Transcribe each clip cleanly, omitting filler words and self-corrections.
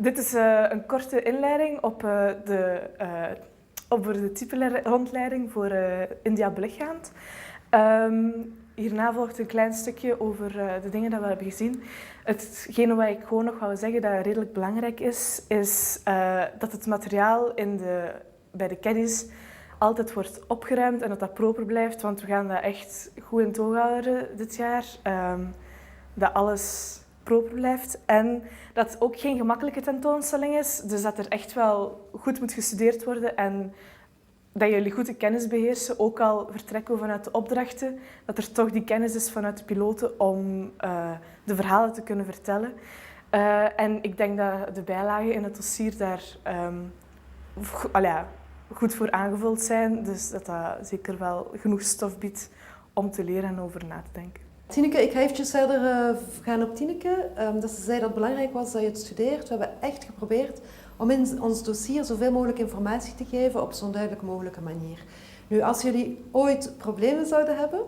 Dit is een korte inleiding over de type-rondleiding voor India belichaamd. Hierna volgt een klein stukje over de dingen dat we hebben gezien. Hetgene wat ik gewoon nog wou zeggen dat redelijk belangrijk is dat het materiaal bij de caddies altijd wordt opgeruimd en dat dat proper blijft, want we gaan dat echt goed in toog houden dit jaar. Dat alles proper blijft en dat het ook geen gemakkelijke tentoonstelling is, dus dat er echt wel goed moet gestudeerd worden en dat jullie goed de kennis beheersen, ook al vertrekken we vanuit de opdrachten, dat er toch die kennis is vanuit de piloten om de verhalen te kunnen vertellen. En ik denk dat de bijlagen in het dossier daar goed voor aangevuld zijn, dus dat dat zeker wel genoeg stof biedt om te leren en over na te denken. Tineke, ik ga eventjes verder gaan op Tineke. Dat ze zei dat het belangrijk was dat je het studeert. We hebben echt geprobeerd om in ons dossier zoveel mogelijk informatie te geven op zo'n duidelijk mogelijke manier. Nu, als jullie ooit problemen zouden hebben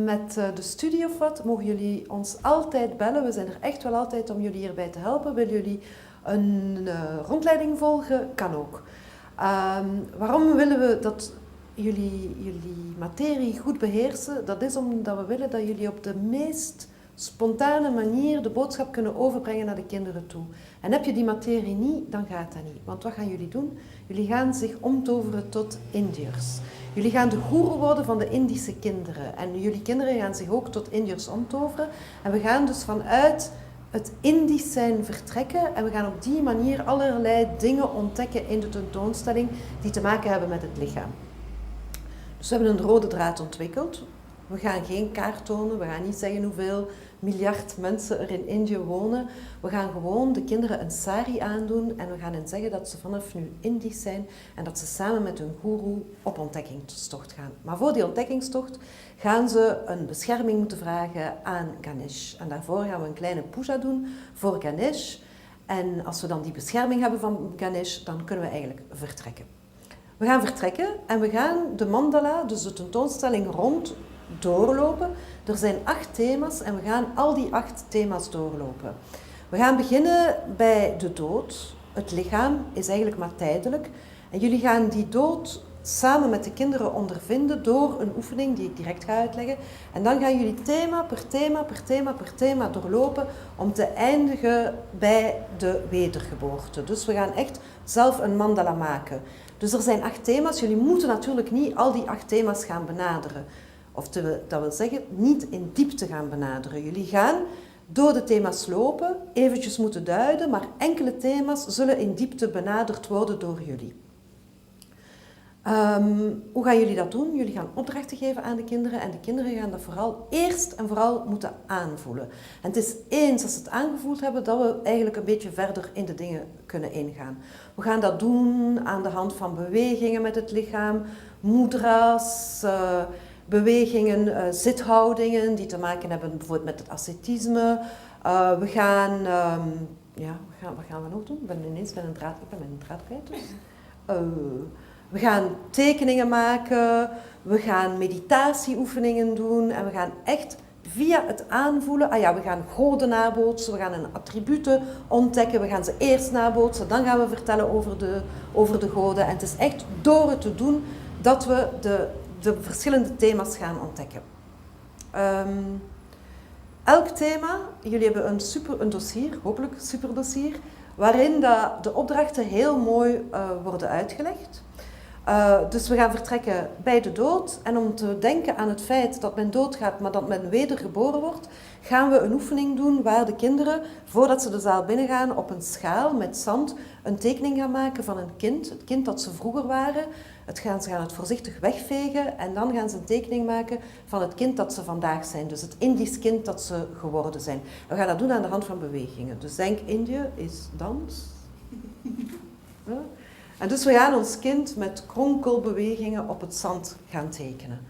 met de studie of wat, mogen jullie ons altijd bellen. We zijn er echt wel altijd om jullie hierbij te helpen. Willen jullie een rondleiding volgen? Kan ook. Waarom willen we dat jullie materie goed beheersen? Dat is omdat we willen dat jullie op de meest spontane manier de boodschap kunnen overbrengen naar de kinderen toe. En heb je die materie niet, dan gaat dat niet. Want wat gaan jullie doen? Jullie gaan zich omtoveren tot Indiërs. Jullie gaan de goeroe worden van de Indische kinderen. En jullie kinderen gaan zich ook tot Indiërs omtoveren. En we gaan dus vanuit het Indisch zijn vertrekken en we gaan op die manier allerlei dingen ontdekken in de tentoonstelling die te maken hebben met het lichaam. Dus we hebben een rode draad ontwikkeld. We gaan geen kaart tonen, we gaan niet zeggen hoeveel miljard mensen er in Indië wonen. We gaan gewoon de kinderen een sari aandoen en we gaan hen zeggen dat ze vanaf nu Indisch zijn en dat ze samen met hun goeroe op ontdekkingstocht gaan. Maar voor die ontdekkingstocht gaan ze een bescherming moeten vragen aan Ganesh. En daarvoor gaan we een kleine puja doen voor Ganesh. En als we dan die bescherming hebben van Ganesh, dan kunnen we eigenlijk vertrekken. We gaan vertrekken en we gaan de mandala, dus de tentoonstelling, rond doorlopen. Er zijn 8 thema's en we gaan al die 8 thema's doorlopen. We gaan beginnen bij de dood. Het lichaam is eigenlijk maar tijdelijk. En jullie gaan die dood samen met de kinderen ondervinden door een oefening die ik direct ga uitleggen. En dan gaan jullie thema per thema per thema per thema doorlopen om te eindigen bij de wedergeboorte. Dus we gaan echt zelf een mandala maken. Dus er zijn 8 thema's. Jullie moeten natuurlijk niet al die 8 thema's gaan benaderen. Of dat wil zeggen, niet in diepte gaan benaderen. Jullie gaan door de thema's lopen, eventjes moeten duiden, maar enkele thema's zullen in diepte benaderd worden door jullie. Hoe gaan jullie dat doen? Jullie gaan opdrachten geven aan de kinderen en de kinderen gaan dat eerst en vooral moeten aanvoelen. En het is eens als ze het aangevoeld hebben dat we eigenlijk een beetje verder in de dingen kunnen ingaan. We gaan dat doen aan de hand van bewegingen met het lichaam, mudras, bewegingen, zithoudingen die te maken hebben bijvoorbeeld met het ascetisme. We gaan, wat gaan we nog doen? Ik ben ineens met een draad kwijt. Dus. We gaan tekeningen maken, we gaan meditatieoefeningen doen en we gaan echt via het aanvoelen, we gaan goden nabootsen, we gaan hun attributen ontdekken, we gaan ze eerst nabootsen, dan gaan we vertellen over de goden. En het is echt door het te doen dat we de verschillende thema's gaan ontdekken. Elk thema, jullie hebben een dossier, hopelijk een super dossier, waarin de opdrachten heel mooi worden uitgelegd. Dus we gaan vertrekken bij de dood en om te denken aan het feit dat men doodgaat, maar dat men wedergeboren wordt, gaan we een oefening doen waar de kinderen, voordat ze de zaal binnengaan, op een schaal met zand een tekening gaan maken van een kind, het kind dat ze vroeger waren. Ze gaan het voorzichtig wegvegen en dan gaan ze een tekening maken van het kind dat ze vandaag zijn. Dus het Indisch kind dat ze geworden zijn. We gaan dat doen aan de hand van bewegingen. Dus denk, Indië is dans. Ja. En dus we gaan ons kind met kronkelbewegingen op het zand gaan tekenen.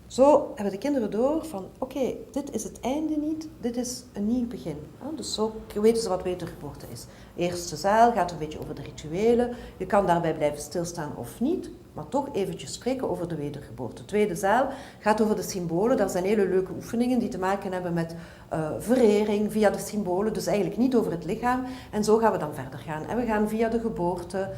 Zo hebben de kinderen door van, oké, dit is het einde niet, dit is een nieuw begin. Dus zo weten ze wat wedergeboorte is. Eerste zaal gaat een beetje over de rituelen. Je kan daarbij blijven stilstaan of niet. maar toch eventjes spreken over de wedergeboorte. De tweede zaal gaat over de symbolen. Dat zijn hele leuke oefeningen die te maken hebben met verering via de symbolen, dus eigenlijk niet over het lichaam. En zo gaan we dan verder gaan. En we gaan via de geboorte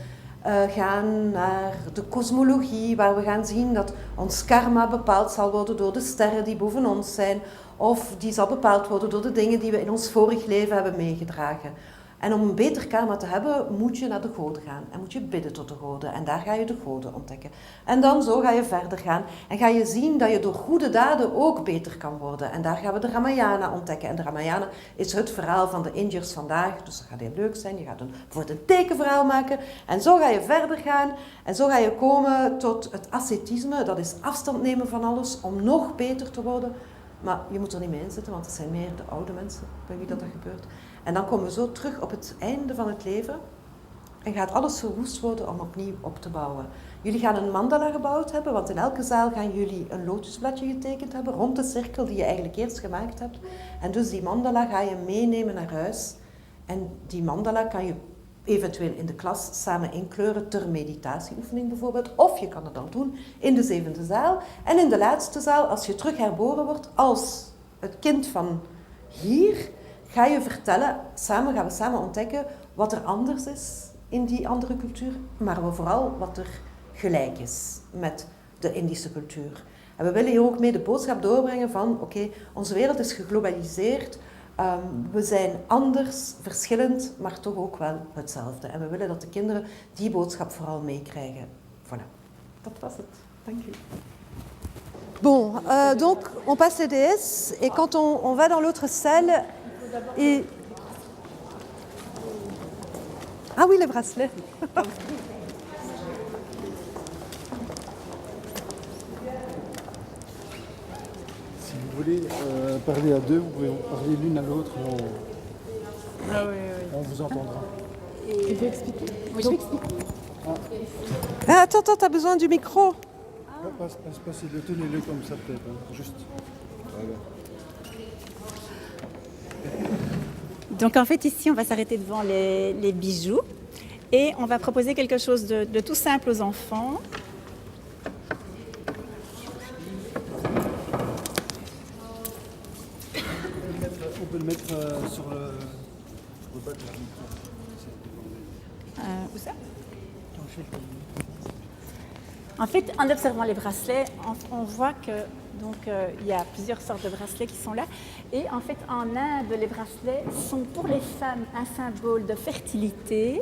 gaan naar de kosmologie, waar we gaan zien dat ons karma bepaald zal worden door de sterren die boven ons zijn, of die zal bepaald worden door de dingen die we in ons vorig leven hebben meegedragen. En om een beter karma te hebben, moet je naar de goden gaan. En moet je bidden tot de goden. En daar ga je de goden ontdekken. En dan zo ga je verder gaan. En ga je zien dat je door goede daden ook beter kan worden. En daar gaan we de Ramayana ontdekken. En de Ramayana is het verhaal van de Indiërs vandaag. Dus dat gaat heel leuk zijn. Je gaat bijvoorbeeld een tekenverhaal maken. En zo ga je verder gaan. En zo ga je komen tot het ascetisme. Dat is afstand nemen van alles om nog beter te worden. Maar je moet er niet mee inzitten, want het zijn meer de oude mensen bij wie dat gebeurt. En dan komen we zo terug op het einde van het leven en gaat alles verwoest worden om opnieuw op te bouwen. Jullie gaan een mandala gebouwd hebben, want in elke zaal gaan jullie een lotusbladje getekend hebben rond de cirkel die je eigenlijk eerst gemaakt hebt. En dus die mandala ga je meenemen naar huis. En die mandala kan je eventueel in de klas samen inkleuren ter meditatieoefening bijvoorbeeld. Of je kan het dan doen in de 7e zaal. En in de laatste zaal, als je terug herboren wordt als het kind van hier, ga je vertellen, gaan we samen ontdekken wat er anders is in die andere cultuur, maar vooral wat er gelijk is met de Indische cultuur. En we willen hier ook mee de boodschap doorbrengen van, oké, onze wereld is geglobaliseerd, we zijn anders, verschillend, maar toch ook wel hetzelfde. En we willen dat de kinderen die boodschap vooral meekrijgen. Voilà, dat was het. Dank u. Bon, donc on passe les DS et quand on va dans l'autre salle, et... Ah oui, les bracelets. Si vous voulez parler à deux, vous pouvez parler l'une à l'autre. On vous entendra. Tu veux expliquer? Oui, je vais expliquer. Ah, attends, t'as besoin du micro? Passez-le, tenez-le comme ça peut-être, hein. Juste. Voilà. Donc en fait ici on va s'arrêter devant les bijoux et on va proposer quelque chose de tout simple aux enfants. On peut le mettre sur le bas de la micro. Où ça? En fait, en observant les bracelets, on voit que il y a plusieurs sortes de bracelets qui sont là. Et en fait, en Inde, les bracelets sont pour les femmes un symbole de fertilité.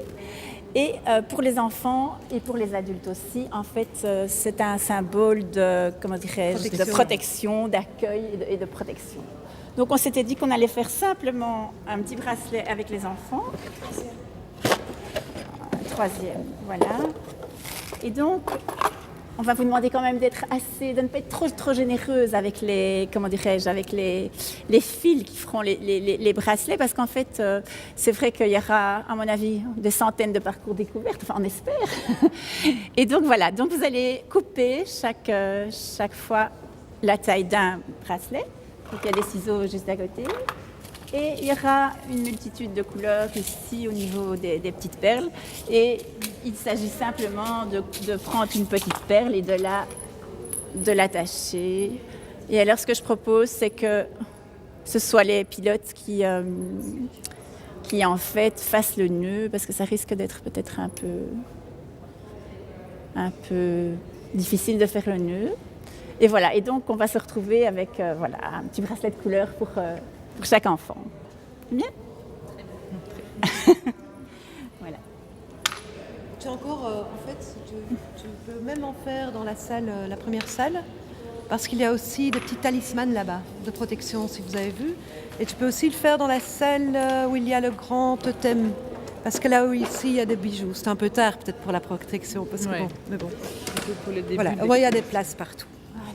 Et pour les enfants et pour les adultes aussi, en fait, c'est un symbole de, comment dirais-je, de protection, d'accueil et de protection. Donc on s'était dit qu'on allait faire simplement un petit bracelet avec les enfants. Troisième, voilà. Et donc, on va vous demander quand même de ne pas être trop généreuse avec les, comment dirais-je, avec les fils qui feront les bracelets, parce qu'en fait, c'est vrai qu'il y aura, à mon avis, des centaines de parcours découvertes, enfin on espère. Et donc voilà, donc vous allez couper chaque fois la taille d'un bracelet. Donc il y a des ciseaux juste à côté. Et il y aura une multitude de couleurs ici au niveau des petites perles. Et il s'agit simplement de prendre une petite perle et de l'attacher. Et alors ce que je propose, c'est que ce soit les pilotes qui en fait fassent le nœud, parce que ça risque d'être peut-être un peu difficile de faire le nœud. Et voilà, et donc on va se retrouver avec voilà, un petit bracelet de couleur pour chaque enfant. C'est bien? Voilà. Tu as encore, en fait, tu peux même en faire dans la salle, la première salle, parce qu'il y a aussi des petits talismans là-bas, de protection, si vous avez vu. Et tu peux aussi le faire dans la salle où il y a le grand totem, parce que là où ici, il y a des bijoux. C'est un peu tard peut-être pour la protection, parce que bon, mais bon. Pour le début, voilà, il y a des places partout. Voilà.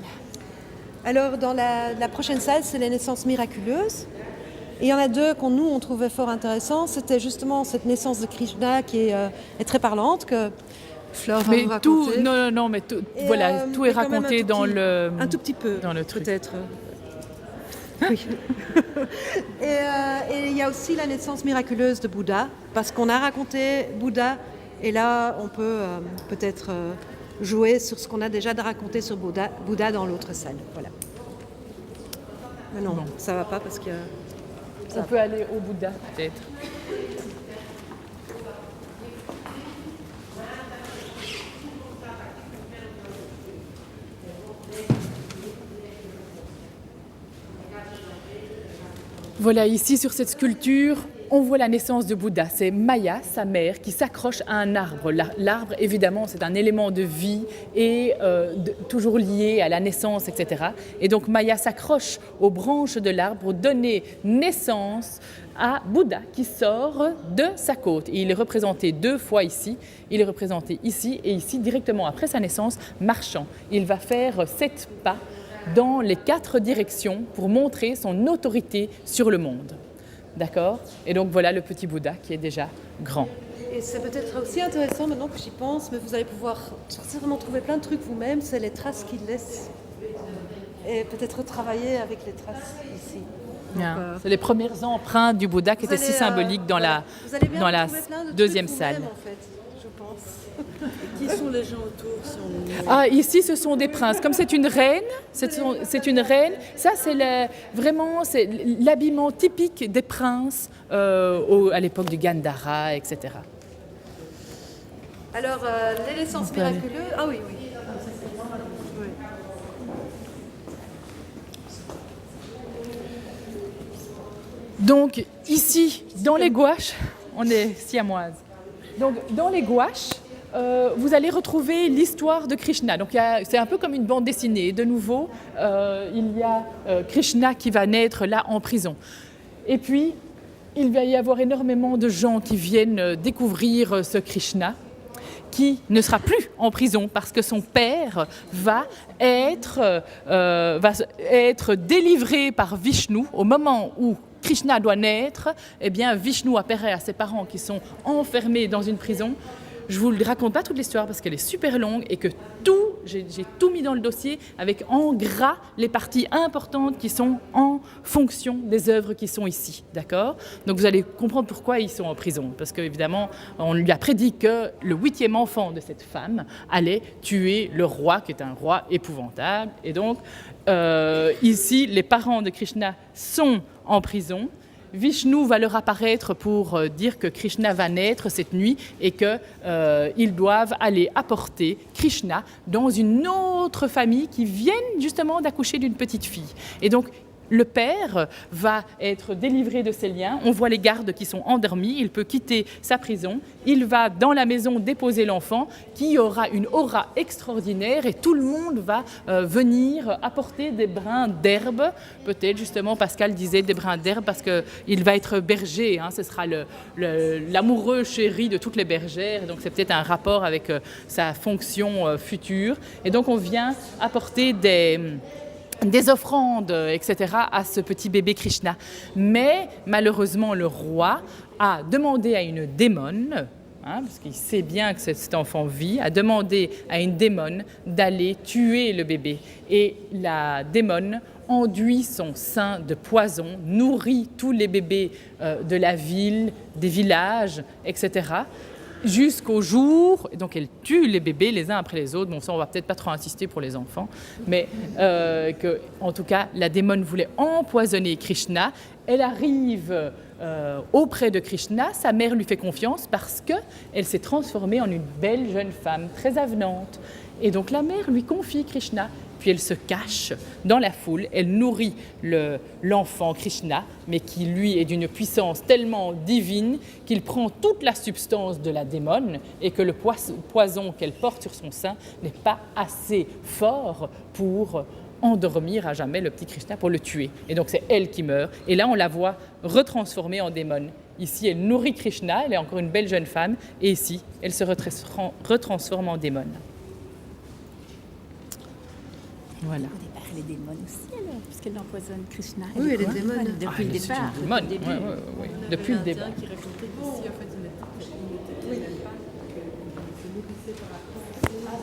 Alors, dans la prochaine salle, c'est les naissances miraculeuses. Et il y en a deux nous, on trouvait fort intéressants. C'était justement cette naissance de Krishna qui est très parlante, que Flore va vous raconter. Non, mais tout, voilà, tout est raconté dans le... Un tout petit peu, dans le truc. Peut-être. Oui. Et il y a aussi la naissance miraculeuse de Bouddha, parce qu'on a raconté Bouddha, et là, on peut peut-être jouer sur ce qu'on a déjà raconté sur Bouddha dans l'autre salle. Voilà. Mais non, ça va pas parce que... On peut aller au Bouddha, peut-être. Voilà, ici sur cette sculpture, on voit la naissance de Bouddha. C'est Maya, sa mère, qui s'accroche à un arbre. L'arbre, évidemment, c'est un élément de vie et toujours lié à la naissance, etc. Et donc Maya s'accroche aux branches de l'arbre pour donner naissance à Bouddha qui sort de sa côte. Et il est représenté 2 fois ici. Il est représenté ici et ici, directement après sa naissance, marchant. Il va faire 7 pas dans les 4 directions pour montrer son autorité sur le monde. D'accord ? Et donc voilà le petit Bouddha qui est déjà grand. Et c'est peut-être aussi intéressant maintenant que j'y pense, mais vous allez pouvoir certainement trouver plein de trucs vous-même, c'est les traces qu'il laisse. Et peut-être travailler avec les traces ici. Donc, c'est les premières empreintes du Bouddha qui étaient si symboliques dans la deuxième salle. En fait, je pense. Qui sont les gens autour Ah, ici, ce sont des princes. Comme c'est une reine, c'est une reine. Ça, c'est vraiment l'habillement typique des princes à l'époque du Gandhara, etc. Alors, les essences miraculeuses... Ah oui, oui. Donc, ici, dans les gouaches, on est siamoises. Donc, dans les gouaches, vous allez retrouver l'histoire de Krishna. Donc, c'est un peu comme une bande dessinée. De nouveau, il y a Krishna qui va naître là en prison. Et puis, il va y avoir énormément de gens qui viennent découvrir ce Krishna, qui ne sera plus en prison parce que son père va être délivré par Vishnu au moment où Krishna doit naître. Eh bien, Vishnu apparaît à ses parents qui sont enfermés dans une prison. Je ne vous raconte pas toute l'histoire parce qu'elle est super longue et que j'ai tout mis dans le dossier avec en gras les parties importantes qui sont en fonction des œuvres qui sont ici, d'accord ? Donc vous allez comprendre pourquoi ils sont en prison, parce qu'évidemment, on lui a prédit que le 8e enfant de cette femme allait tuer le roi, qui est un roi épouvantable. Et donc, ici, les parents de Krishna sont en prison. Vishnu va leur apparaître pour dire que Krishna va naître cette nuit et qu'ils doivent aller apporter Krishna dans une autre famille qui vient justement d'accoucher d'une petite fille. Et donc, le père va être délivré de ses liens. On voit les gardes qui sont endormis. Il peut quitter sa prison. Il va dans la maison déposer l'enfant qui aura une aura extraordinaire et tout le monde va venir apporter des brins d'herbe. Peut-être justement Pascal disait des brins d'herbe parce qu'il va être berger. Hein. Ce sera l'amoureux chéri de toutes les bergères. Donc c'est peut-être un rapport avec sa fonction future. Et donc on vient apporter des offrandes, etc. à ce petit bébé Krishna. Mais malheureusement, le roi a demandé à une démone, parce qu'il sait bien que cet enfant vit, a demandé à une démone d'aller tuer le bébé. Et la démone enduit son sein de poison, nourrit tous les bébés de la ville, des villages, etc., jusqu'au jour, donc elle tue les bébés les uns après les autres. Bon, ça, on va peut-être pas trop insister pour les enfants, mais en tout cas, la démone voulait empoisonner Krishna. Elle arrive auprès de Krishna. Sa mère lui fait confiance parce qu'elle s'est transformée en une belle jeune femme, très avenante. Et donc, la mère lui confie Krishna. Puis elle se cache dans la foule, elle nourrit l'enfant Krishna, mais qui lui est d'une puissance tellement divine qu'il prend toute la substance de la démone et que le poison qu'elle porte sur son sein n'est pas assez fort pour endormir à jamais le petit Krishna, pour le tuer. Et donc c'est elle qui meurt. Et là on la voit retransformée en démone. Ici elle nourrit Krishna, elle est encore une belle jeune femme, et ici elle se retransforme en démone. Voilà. Au départ, elle est démon aussi, alors, puisqu'elle empoisonne Krishna. Oui, elle est démon. Depuis le départ. Démone, oui. Depuis le départ. qui racontait qu'ici, en fait, il n'était pas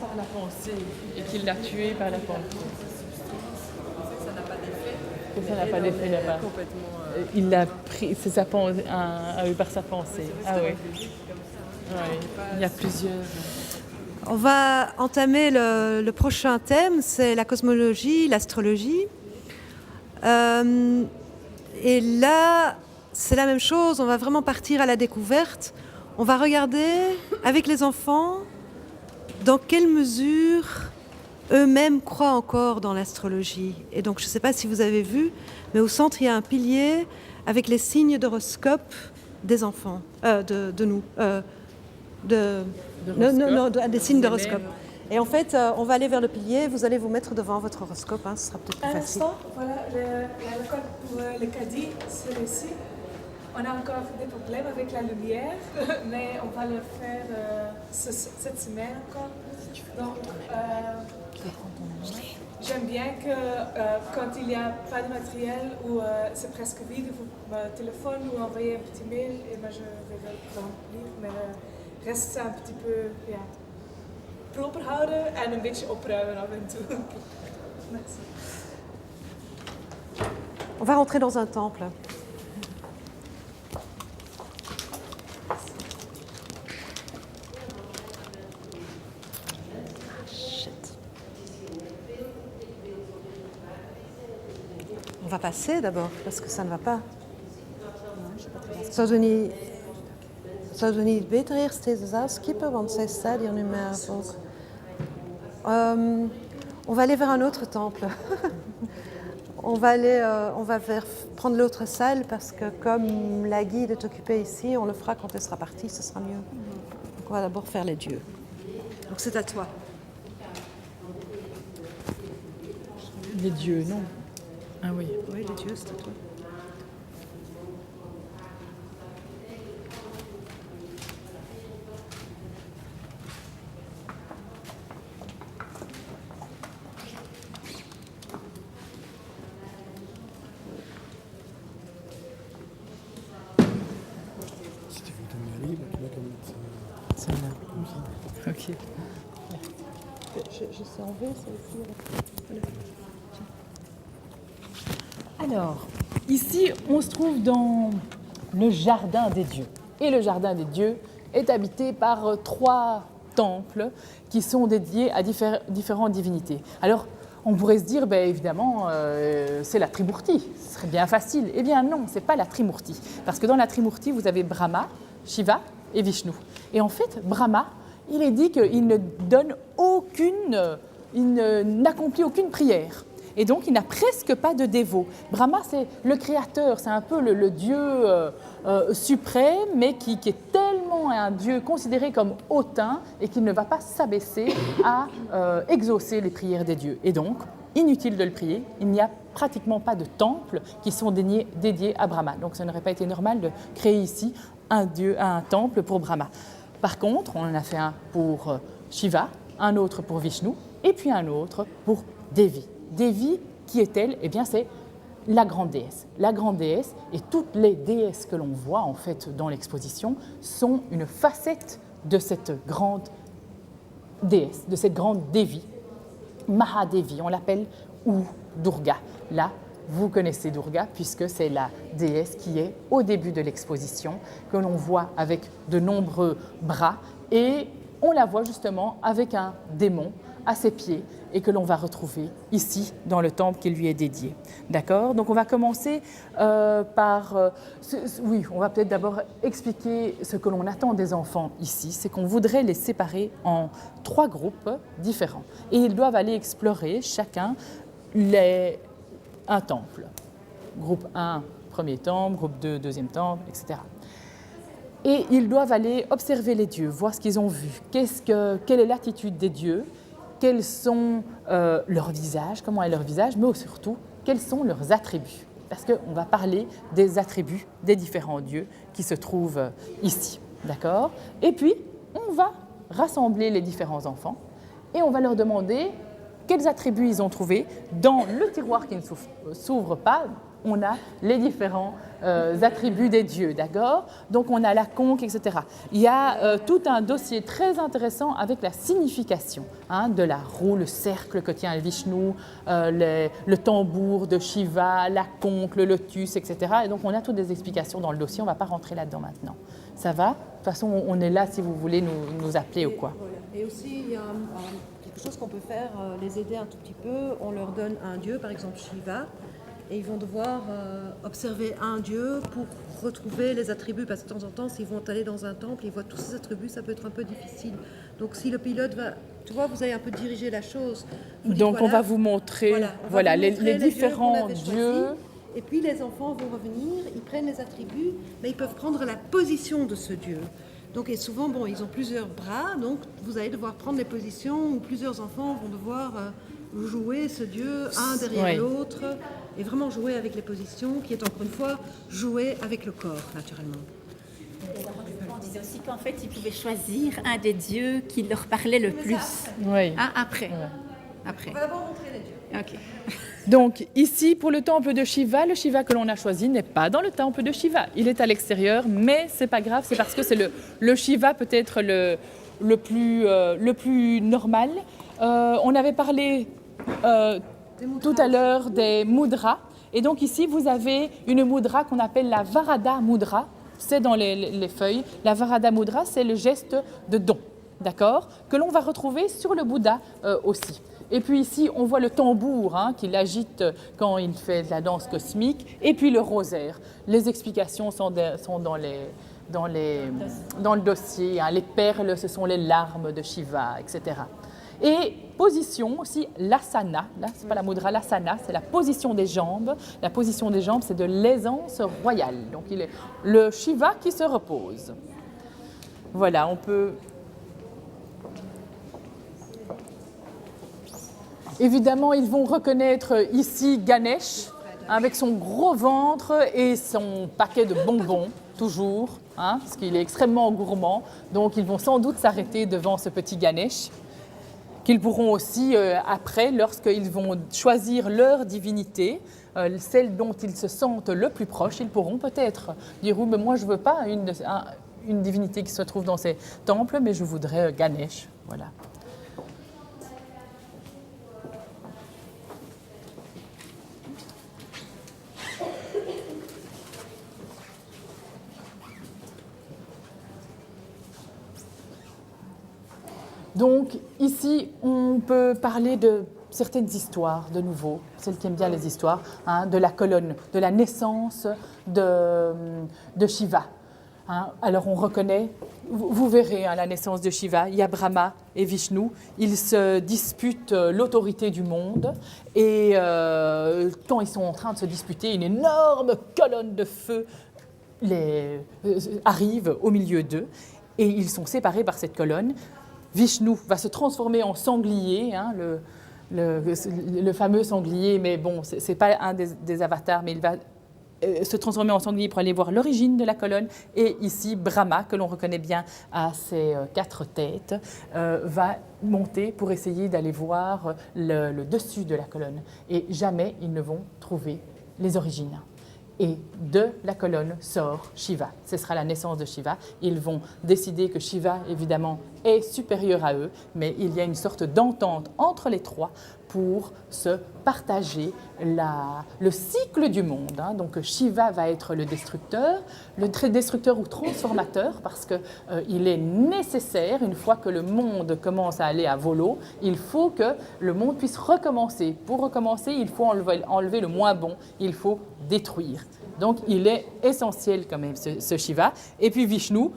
Par la pensée, et qu'il l'a tué par la pensée. ça n'a pas d'effet. Que ça n'a pas d'effet là-bas. Complètement. Il l'a pris, c'est sa pensée, par sa pensée. Ah oui. Oui. Il y a plusieurs. On va entamer le prochain thème, c'est la cosmologie, l'astrologie. Et là, c'est la même chose, on va vraiment partir à la découverte. On va regarder avec les enfants dans quelle mesure eux-mêmes croient encore dans l'astrologie. Et donc, je ne sais pas si vous avez vu, mais au centre, il y a un pilier avec les signes d'horoscope des enfants, de nous. Des signes d'horoscope. Et en fait, on va aller vers le pilier, vous allez vous mettre devant votre horoscope, ce sera peut-être plus Un facile. instant, voilà, le code pour le caddie, c'est ici. On a encore des problèmes avec la lumière, mais on va le faire cette semaine encore. Donc, j'aime bien que quand il n'y a pas de matériel ou c'est presque vide, vous me téléphone ou envoyez un petit mail et moi je vais le remplir. Mais reste un petit peu proper houden en een beetje opruimen af en toe. Merci. On va rentrer dans un temple. On va passer d'abord, parce que ça ne va pas. Zouden we niet beter eerst deze zaal skippen, want zij staat hier nu met volk. On va aller vers un autre temple. On va prendre l'autre salle parce que comme la guide est occupée ici, on le fera quand elle sera partie, ce sera mieux. Donc on va d'abord faire les dieux. Donc c'est à toi. Les dieux, non. Ah oui. Oui, les dieux, c'est à toi. Si tu veux donner un livre, tu mets comme ça. Celle-là. Comme ça. Ok. Je sais enlever, c'est ici. Alors, ici, on se trouve dans le jardin des dieux. Et le jardin des dieux est habité par 3 temples qui sont dédiés à différentes divinités. Alors, on pourrait se dire, évidemment, c'est la Trimurti, ce serait bien facile. Eh bien non, ce n'est pas la Trimurti. Parce que dans la Trimurti, vous avez Brahma, Shiva et Vishnu. Et en fait, Brahma, il est dit qu'il ne donne il n'accomplit aucune prière. Et donc, il n'a presque pas de dévots. Brahma, c'est le créateur, c'est un peu le dieu suprême, mais qui est tellement un dieu considéré comme hautain et qu'il ne va pas s'abaisser à exaucer les prières des dieux. Et donc, inutile de le prier, il n'y a pratiquement pas de temples qui sont dédiés à Brahma. Donc, ça n'aurait pas été normal de créer ici un temple pour Brahma. Par contre, on en a fait un pour Shiva, un autre pour Vishnu, et puis un autre pour Devi. Devi, qui est-elle? Eh bien, c'est la grande déesse. La grande déesse, et toutes les déesses que l'on voit en fait dans l'exposition sont une facette de cette grande déesse, de cette grande Devi. Mahadevi, on l'appelle ou Durga. Là, vous connaissez Durga puisque c'est la déesse qui est au début de l'exposition, que l'on voit avec de nombreux bras et on la voit justement avec un démon à ses pieds et que l'on va retrouver ici dans le temple qui lui est dédié. D'accord? Donc on va commencer par... oui, on va peut-être d'abord expliquer ce que l'on attend des enfants ici. C'est qu'on voudrait les séparer en 3 groupes différents. Et ils doivent aller explorer chacun un temple. Groupe 1, premier temple, groupe 2, deuxième temple, etc. Et ils doivent aller observer les dieux, voir ce qu'ils ont vu, quelle est l'attitude des dieux, quels sont leurs visages, comment est leur visage, mais surtout, quels sont leurs attributs. Parce qu'on va parler des attributs des différents dieux qui se trouvent ici. D'accord? Et puis, on va rassembler les différents enfants et on va leur demander quels attributs ils ont trouvés. Dans le tiroir qui ne s'ouvre pas, on a les différents attributs des dieux, d'accord? Donc on a la conque, etc. Il y a tout un dossier très intéressant avec la signification de la roue, le cercle que tient Vishnu, le tambour de Shiva, la conque, le lotus, etc. Et donc on a toutes des explications dans le dossier, on ne va pas rentrer là-dedans maintenant. Ça va? De toute façon, on est là si vous voulez nous appeler ou quoi. Voilà. Et aussi, il y a quelque chose qu'on peut faire, les aider un tout petit peu. On leur donne un dieu, par exemple Shiva, et ils vont devoir observer un dieu pour retrouver les attributs. Parce que de temps en temps, s'ils vont aller dans un temple, ils voient tous ces attributs, ça peut être un peu difficile. Donc si le pilote va, tu vois, vous allez un peu diriger la chose. Vous dites, Donc on voilà, va vous montrer on va voilà, vous montrer les dieux différents qu'on avait dieux. choisis. Et puis les enfants vont revenir, ils prennent les attributs, mais ils peuvent prendre la position de ce dieu. Donc, et souvent, bon, ils ont plusieurs bras, donc vous allez devoir prendre les positions où plusieurs enfants vont devoir jouer ce dieu un derrière Oui. l'autre et vraiment jouer avec les positions, qui est encore une fois jouer avec le corps, naturellement. On disait aussi qu'en fait, ils pouvaient choisir un des dieux qui leur parlait le plus. Oui. Ah, après. Après. On va d'abord montrer les dieux. Ok. Donc ici, pour le temple de Shiva, le Shiva que l'on a choisi n'est pas dans le temple de Shiva. Il est à l'extérieur, mais c'est pas grave, c'est parce que c'est le Shiva peut-être le plus normal. On avait parlé tout à l'heure des mudras. Et donc ici, vous avez une mudra qu'on appelle la Varada Mudra. C'est dans les feuilles. La Varada Mudra, c'est le geste de don, d'accord, que l'on va retrouver sur le Bouddha aussi. Et puis ici, on voit le tambour qu'il agite quand il fait de la danse cosmique, et puis le rosaire. Les explications sont dans le dossier. Les perles, ce sont les larmes de Shiva, etc. Et position aussi, l'asana. Là, c'est pas la mudra, l'asana, c'est la position des jambes. La position des jambes, c'est de l'aisance royale. Donc, il est le Shiva qui se repose. Voilà, on peut... Évidemment, ils vont reconnaître ici Ganesh, avec son gros ventre et son paquet de bonbons, toujours, parce qu'il est extrêmement gourmand. Donc, ils vont sans doute s'arrêter devant ce petit Ganesh, qu'ils pourront aussi, après, lorsqu'ils vont choisir leur divinité, celle dont ils se sentent le plus proche, ils pourront peut-être dire « Oui, mais moi, je ne veux pas une divinité qui se trouve dans ces temples, mais je voudrais Ganesh. » Voilà. Donc ici, on peut parler de certaines histoires, de nouveau, celles qui aiment bien les histoires, de la colonne, de la naissance de Shiva. Alors on reconnaît, vous verrez la naissance de Shiva, il y a Brahma et Vishnu, ils se disputent l'autorité du monde et quand ils sont en train de se disputer, une énorme colonne de feu arrive au milieu d'eux et ils sont séparés par cette colonne. Vishnu va se transformer en sanglier, le fameux sanglier, mais bon, ce n'est pas un des avatars, mais il va se transformer en sanglier pour aller voir l'origine de la colonne. Et ici, Brahma, que l'on reconnaît bien à ses 4 têtes, va monter pour essayer d'aller voir le dessus de la colonne. Et jamais ils ne vont trouver les origines. Et de la colonne sort Shiva. Ce sera la naissance de Shiva. Ils vont décider que Shiva, évidemment, est supérieur à eux, mais il y a une sorte d'entente entre les trois pour se partager le cycle du monde. Donc Shiva va être le destructeur ou transformateur, parce qu'il est nécessaire, une fois que le monde commence à aller à volo, il faut que le monde puisse recommencer. Pour recommencer, il faut enlever le moins bon, il faut détruire. Donc il est essentiel quand même ce Shiva. Et puis Vishnu,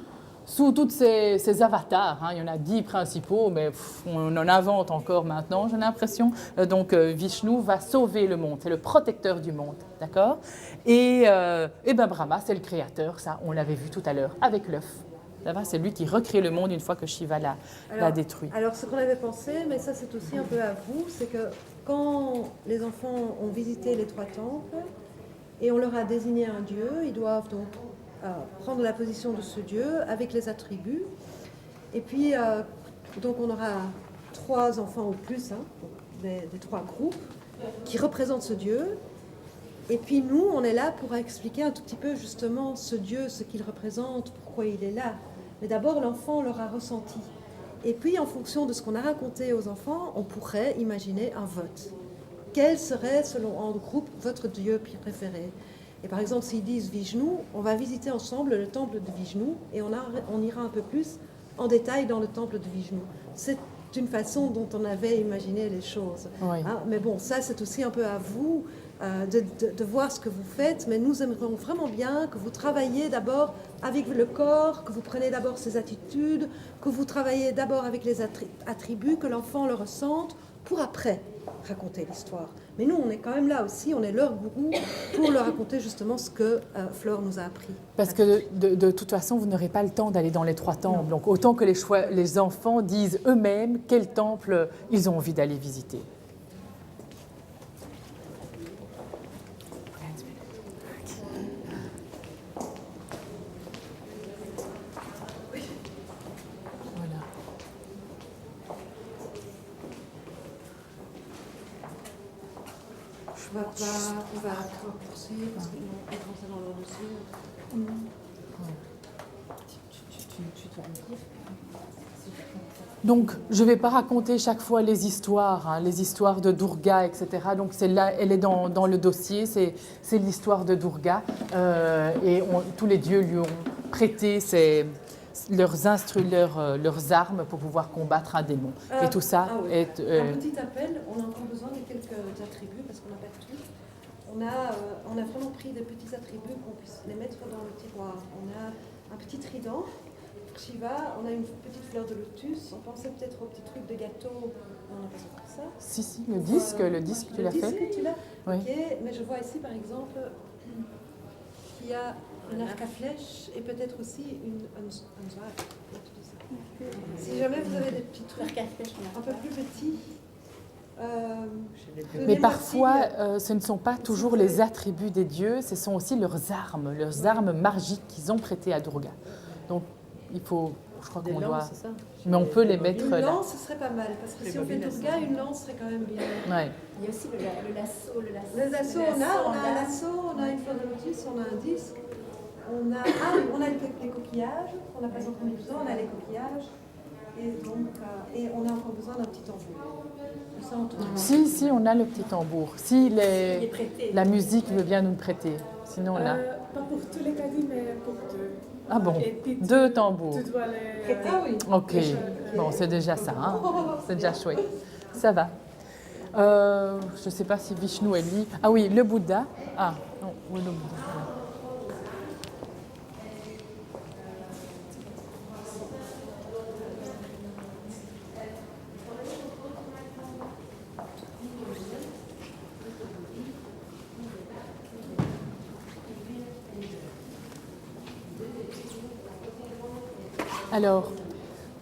sous tous ces avatars, il y en a 10 principaux, mais on en invente encore maintenant, j'ai l'impression. Donc Vishnu va sauver le monde, c'est le protecteur du monde, d'accord ? Et Brahma, c'est le créateur, ça on l'avait vu tout à l'heure, avec l'œuf. C'est lui qui recrée le monde une fois que Shiva l'a détruit. Alors ce qu'on avait pensé, mais ça c'est aussi un peu à vous, c'est que quand les enfants ont visité les 3 temples, et on leur a désigné un dieu, ils doivent donc prendre la position de ce dieu avec les attributs. Et puis, donc on aura 3 enfants ou plus, des 3 groupes, qui représentent ce dieu. Et puis nous, on est là pour expliquer un tout petit peu justement ce dieu, ce qu'il représente, pourquoi il est là. Mais d'abord, l'enfant l'aura ressenti. Et puis, en fonction de ce qu'on a raconté aux enfants, on pourrait imaginer un vote. Quel serait, selon un groupe, votre dieu préféré ? Et par exemple, s'ils disent Vishnu, on va visiter ensemble le temple de Vishnu et on ira un peu plus en détail dans le temple de Vishnu. C'est une façon dont on avait imaginé les choses. Oui. Hein, mais bon, ça c'est aussi un peu à vous de voir ce que vous faites, mais nous aimerions vraiment bien que vous travailliez d'abord avec le corps, que vous preniez d'abord ces attitudes, que vous travaillez d'abord avec les attributs, que l'enfant le ressente, pour après raconter l'histoire. Mais nous, on est quand même là aussi, on est leur gourou pour leur raconter justement ce que Flore nous a appris. Parce que de toute façon, vous n'aurez pas le temps d'aller dans les 3 temples. Donc autant que les enfants disent eux-mêmes quel temple ils ont envie d'aller visiter. Voilà. On va poursuivre parce qu'on est rentré dans leur dossier. Donc, je ne vais pas raconter chaque fois les histoires, hein, les histoires de Durga, etc. Donc, celle-là, elle est dans le dossier, c'est l'histoire de Durga. Tous les dieux lui ont prêté leurs armes pour pouvoir combattre un démon. Et tout ça oui. est... Un petit appel, on a encore besoin de quelques attributs parce qu'on n'a pas tout. On a vraiment pris des petits attributs qu'on puisse les mettre dans le tiroir. On a un petit trident. Shiva, on a une petite fleur de lotus, on pensait peut-être au petit truc de gâteau, on n'a pas encore ça. Si, le disque, tu l'as fait. Le disque, tu l'as. Oui. Ok, mais je vois ici par exemple qu'il y a un arc à flèche et peut-être aussi un zwag. Si jamais vous avez des petits trucs un peu plus petits. Mais parfois, ce ne sont pas toujours les attributs des dieux, ce sont aussi leurs armes magiques qu'ils ont prêtées à Durga. Donc, il faut, je crois qu'on doit... Mais on peut les mettre Une là. lance, ce serait pas mal, parce que si on fait Durga, une lance serait quand même bien. Ouais. Il y a aussi le lasso. Le lasso, on a un lasso, on a une fleur de lotus, on a un disque, on a les coquillages, on n'a pas encore mis besoin, on a les coquillages, et donc on a encore besoin d'un petit tambour. Ça, on trouve. Si, on a le petit tambour. Si la musique veut bien nous le prêter. Sinon, là... Pas pour tous les caddies, mais pour 2. Ah bon, Et puis 2 tambours. Tu dois les... Ah oui. Ok, bon, c'est déjà ça, hein. C'est déjà chouette. Ça va. Je ne sais pas si Vishnu est lui. Ah oui, le Bouddha. Ah, non, oui, le Bouddha. Alors,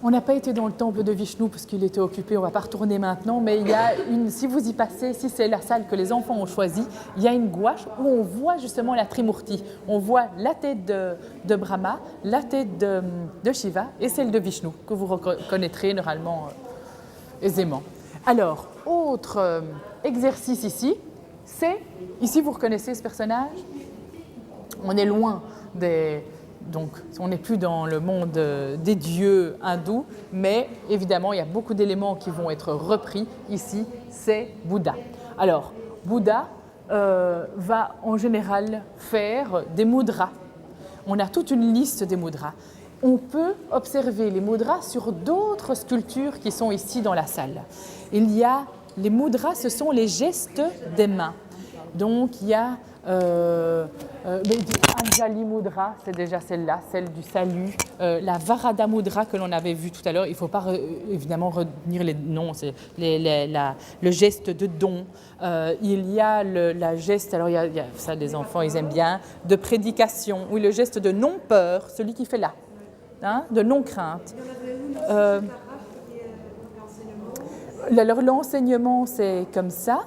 on n'a pas été dans le temple de Vishnu parce qu'il était occupé, on ne va pas retourner maintenant, mais il y a si vous y passez, si c'est la salle que les enfants ont choisie, il y a une gouache où on voit justement la Trimurti. On voit la tête de Brahma, la tête de Shiva et celle de Vishnu, que vous reconnaîtrez normalement aisément. Alors, autre exercice ici, ici vous reconnaissez ce personnage? On est loin des... Donc, on n'est plus dans le monde des dieux hindous, mais évidemment, il y a beaucoup d'éléments qui vont être repris. Ici, c'est Bouddha. Alors, Bouddha va en général faire des mudras. On a toute une liste des mudras. On peut observer les mudras sur d'autres sculptures qui sont ici dans la salle. Les mudras, ce sont les gestes des mains. Donc, il y a Anjali Mudra, c'est déjà celle-là, celle du salut. La Varada Mudra que l'on avait vue tout à l'heure, il ne faut pas évidemment retenir les noms, c'est le geste de don. Il y a la geste, alors il y a ça les enfants ils aiment bien, de prédication, oui, le geste de non-peur, celui qui fait là, hein, de non-crainte. Alors l'enseignement c'est comme ça,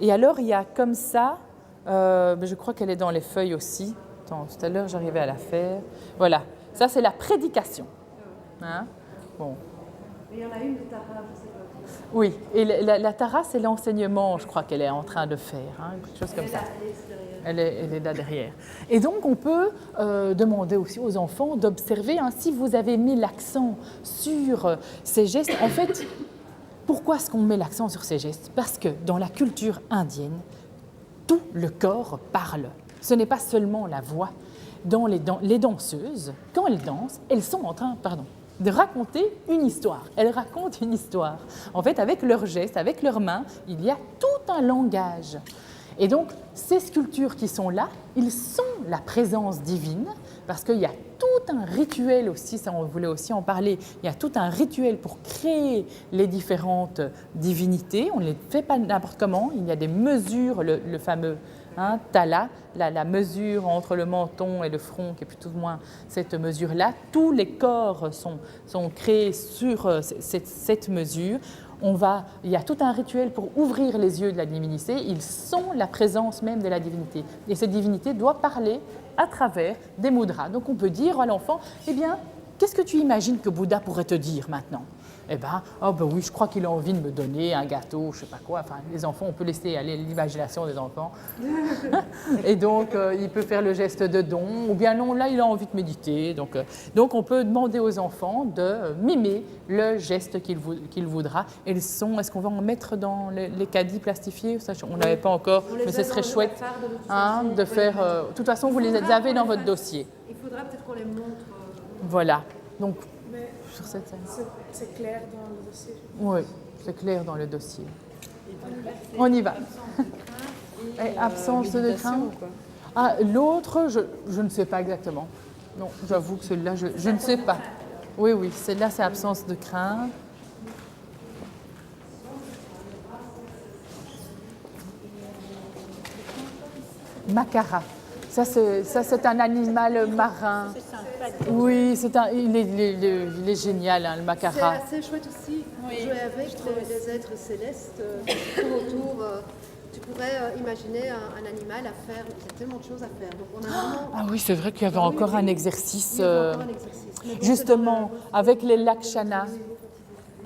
et alors il y a comme ça. Je crois qu'elle est dans les feuilles aussi. Attends, tout à l'heure, j'arrivais à la faire. Voilà, ça c'est la prédication. Hein? Bon. Et il y en a une de Tara, je sais pas. Oui, et la Tara, c'est l'enseignement, je crois qu'elle est en train de faire, hein, quelque chose comme ça. Elle est là derrière. Et donc, on peut demander aussi aux enfants d'observer, hein, si vous avez mis l'accent sur ces gestes. En fait, pourquoi est-ce qu'on met l'accent sur ces gestes? Parce que dans la culture indienne, tout le corps parle. Ce n'est pas seulement la voix. Les danseuses, quand elles dansent, elles sont en train, de raconter une histoire. Elles racontent une histoire. En fait, avec leurs gestes, avec leurs mains, il y a tout un langage. Et donc, ces sculptures qui sont là, ils sont la présence divine, parce qu'il y a tout un rituel aussi, ça on voulait aussi en parler, il y a tout un rituel pour créer les différentes divinités. On ne les fait pas n'importe comment, il y a des mesures, le fameux thala, la mesure entre le menton et le front, qui est plutôt ou moins cette mesure-là. Tous les corps sont créés sur cette mesure. Il y a tout un rituel pour ouvrir les yeux de la divinité. Ils sont la présence même de la divinité. Et cette divinité doit parler à travers des mudras. Donc on peut dire à l'enfant, eh bien, qu'est-ce que tu imagines que Bouddha pourrait te dire maintenant ? Eh bien, oh ben oui, je crois qu'il a envie de me donner un gâteau, je ne sais pas quoi. Enfin, les enfants, on peut laisser aller l'imagination des enfants. Et donc, il peut faire le geste de don, ou bien non, là, il a envie de méditer. Donc on peut demander aux enfants de mimer le geste qu'il voudra. Et le son, est-ce qu'on va en mettre dans les caddies plastifiés ? Ça, on n'avait pas encore, mais ce serait chouette de faire... de toute façon, vous les avez dans votre dossier. Il faudra peut-être qu'on les montre. Voilà. Donc, Mais sur cette scène. c'est clair dans le dossier. Oui, c'est clair dans le dossier. On y va. Et absence de crainte. Ah, l'autre, je ne sais pas exactement. Non, j'avoue que celui-là, je ne sais pas. Oui, celle-là, c'est absence de crainte. Macara. Ça, c'est un animal marin. Oui, il est génial, hein, le macara. C'est assez chouette aussi pour jouer avec les êtres célestes qui tournent autour. Tu pourrais imaginer un animal à faire, il y a tellement de choses à faire. Donc on a vraiment... Ah oui, c'est vrai qu'il y avait encore un exercice, Il y a encore un exercice. Mais bon, justement, avec les lakshanas.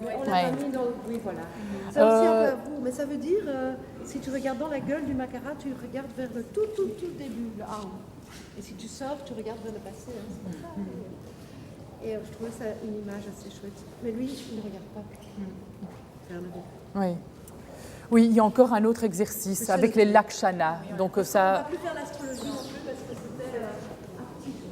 on l'a pas mis dans le... Oui, voilà. Ça aussi un peu à vous, mais ça veut dire, si tu regardes dans la gueule du macara, tu regardes vers le tout début, le haut. Et si tu sors, tu regardes vers le passé. Hein, et je trouvais ça une image assez chouette. Mais lui, il ne regarde pas vers le début. Oui. Oui, il y a encore un autre exercice avec les lakshanas. Donc On ça... ne va plus faire l'astrologie non plus parce que c'était un petit peu.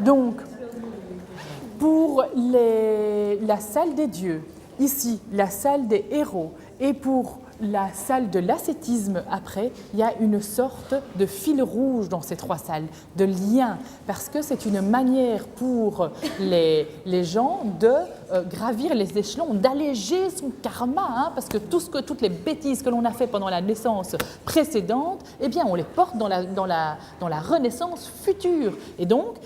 Donc, pour la salle des dieux, ici, la salle des héros, et pour la salle de l'ascétisme après, il y a une sorte de fil rouge dans ces trois salles, de lien, parce que c'est une manière pour les gens de gravir les échelons, d'alléger son karma, hein, parce que toutes les bêtises que l'on a fait pendant la naissance précédente, eh bien, on les porte dans la renaissance future. Et donc,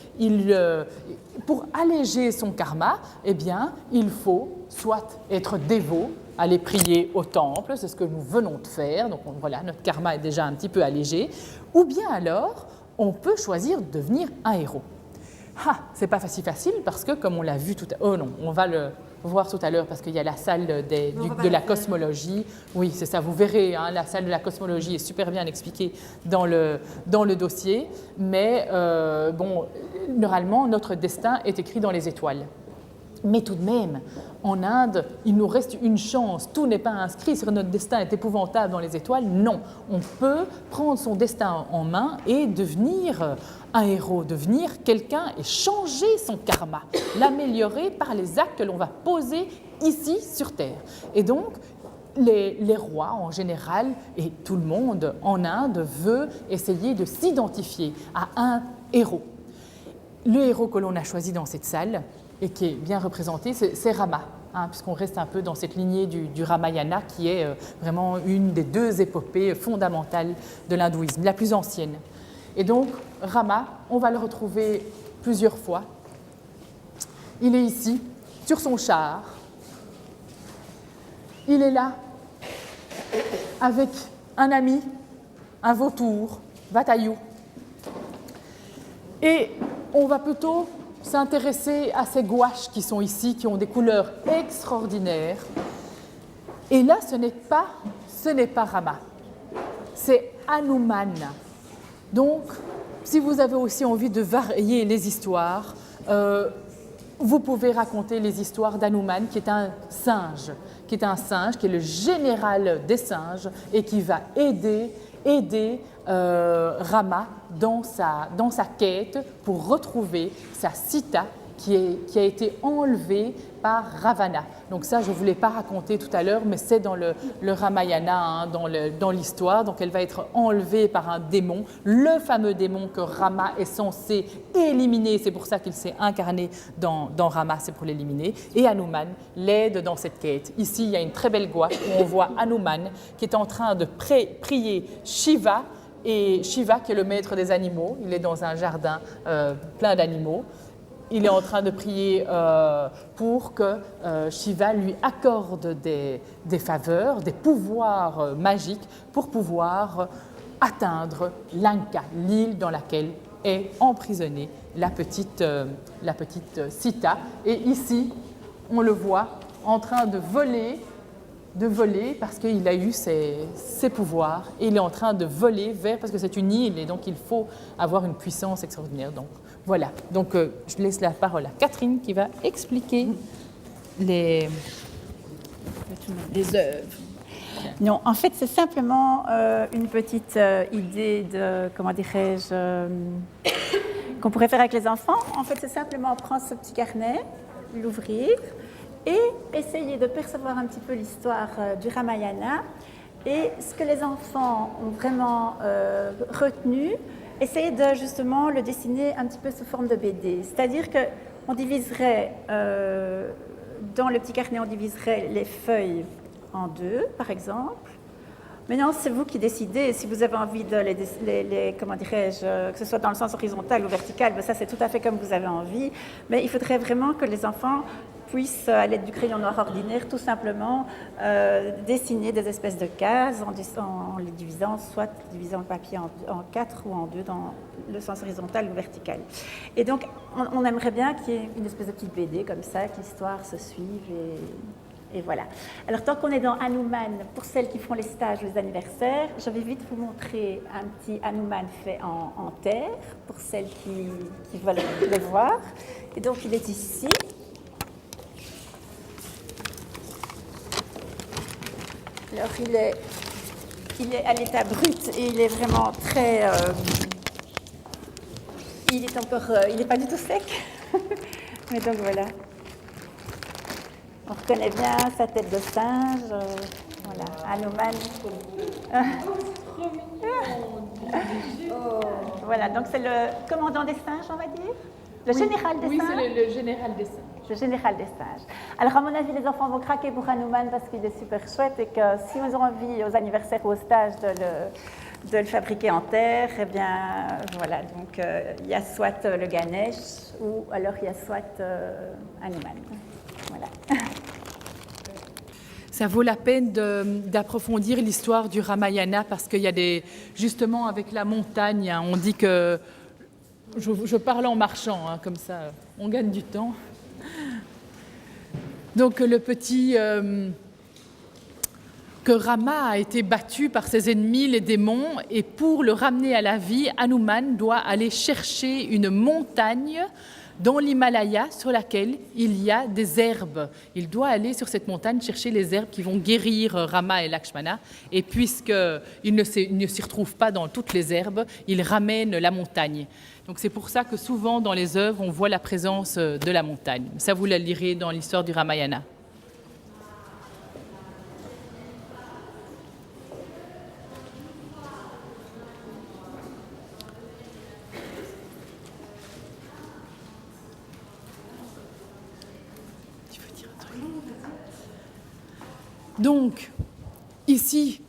pour alléger son karma, eh bien, il faut soit être dévot, aller prier au temple, c'est ce que nous venons de faire, donc voilà, notre karma est déjà un petit peu allégé, ou bien alors, on peut choisir de devenir un héros. Ah, c'est pas si facile parce que, comme on l'a vu tout à l'heure, oh non, on va le voir tout à l'heure parce qu'il y a la salle de la cosmologie. Oui, c'est ça, vous verrez, hein, la salle de la cosmologie est super bien expliquée dans le dossier, mais bon, normalement, notre destin est écrit dans les étoiles. Mais tout de même, en Inde, il nous reste une chance. Tout n'est pas inscrit sur notre destin est épouvantable dans les étoiles. Non, on peut prendre son destin en main et devenir un héros, devenir quelqu'un et changer son karma, l'améliorer par les actes que l'on va poser ici sur Terre. Et donc, les rois en général et tout le monde en Inde veut essayer de s'identifier à un héros. Le héros que l'on a choisi dans cette salle, et qui est bien représenté, c'est Rama, hein, puisqu'on reste un peu dans cette lignée du Ramayana, qui est vraiment une des deux épopées fondamentales de l'hindouisme, la plus ancienne. Et donc, Rama, on va le retrouver plusieurs fois. Il est ici, sur son char. Il est là, avec un ami, un vautour, Vatayu. Et on va plutôt s'intéresser à ces gouaches qui sont ici, qui ont des couleurs extraordinaires. Et là, ce n'est pas Rama, c'est Hanuman. Donc, si vous avez aussi envie de varier les histoires, vous pouvez raconter les histoires d'Hanuman, qui est un singe, qui est le général des singes et qui va aider Rama dans sa quête pour retrouver sa Sita qui a été enlevée par Ravana. Donc ça, je ne vous l'ai pas raconté tout à l'heure, mais c'est dans le Ramayana, hein, dans l'histoire. Donc elle va être enlevée par un démon, le fameux démon que Rama est censé éliminer. C'est pour ça qu'il s'est incarné dans Rama, c'est pour l'éliminer. Et Hanuman l'aide dans cette quête. Ici, il y a une très belle gouache où on voit Hanuman qui est en train de prier Shiva, et Shiva qui est le maître des animaux. Il est dans un jardin plein d'animaux. Il est en train de prier pour que Shiva lui accorde des faveurs, des pouvoirs magiques pour pouvoir atteindre Lanka, l'île dans laquelle est emprisonnée la petite Sita. Et ici, on le voit en train de voler parce qu'il a eu ses pouvoirs. Et il est en train de voler parce que c'est une île et donc il faut avoir une puissance extraordinaire. Donc, voilà, donc je laisse la parole à Catherine qui va expliquer les œuvres. Non, en fait, c'est simplement une petite idée de, comment dirais-je, qu'on pourrait faire avec les enfants. En fait, c'est simplement prendre ce petit carnet, l'ouvrir et essayer de percevoir un petit peu l'histoire du Ramayana et ce que les enfants ont vraiment retenu. Essayer de justement le dessiner un petit peu sous forme de BD. C'est-à-dire qu'on diviserait, dans le petit carnet, on diviserait les feuilles en deux, par exemple. Maintenant, c'est vous qui décidez. Si vous avez envie de comment dirais-je, que ce soit dans le sens horizontal ou vertical, ben ça c'est tout à fait comme vous avez envie. Mais il faudrait vraiment que les enfants puissent, à l'aide du crayon noir ordinaire, tout simplement dessiner des espèces de cases en les divisant, soit divisant le papier en 4 ou en 2 dans le sens horizontal ou vertical. Et donc, on aimerait bien qu'il y ait une espèce de petite BD comme ça, que l'histoire se suive et voilà. Alors, tant qu'on est dans Hanuman, pour celles qui font les stages ou les anniversaires, je vais vite vous montrer un petit Hanuman fait en terre, pour celles qui veulent le voir. Et donc, il est ici. Alors, il est à l'état brut et il est vraiment très... il n'est pas du tout sec. Mais donc, voilà. On reconnaît bien sa tête de singe. Voilà, Hanuman. Voilà, donc c'est le commandant des singes, on va dire. Le général des singes. Oui, c'est le général des singes. Le général des singes. Alors, à mon avis, les enfants vont craquer pour Hanuman parce qu'il est super chouette et que si vous avez envie, aux anniversaires ou au stage, de le fabriquer en terre, eh bien, voilà. Donc, il y a soit le Ganesh ou alors il y a soit Hanuman. Voilà. Ça vaut la peine d'approfondir l'histoire du Ramayana parce qu'il y a justement avec la montagne, hein, on dit que, je parle en marchant, hein, comme ça on gagne du temps. Donc le petit, que Rama a été battu par ses ennemis, les démons, et pour le ramener à la vie, Hanuman doit aller chercher une montagne dans l'Himalaya sur laquelle il y a des herbes. Il doit aller sur cette montagne chercher les herbes qui vont guérir Rama et Lakshmana. Et puisqu'il ne s'y retrouve pas dans toutes les herbes, il ramène la montagne. Donc c'est pour ça que souvent dans les œuvres, on voit la présence de la montagne. Ça, vous la lirez dans l'histoire du Ramayana. Donc, ici,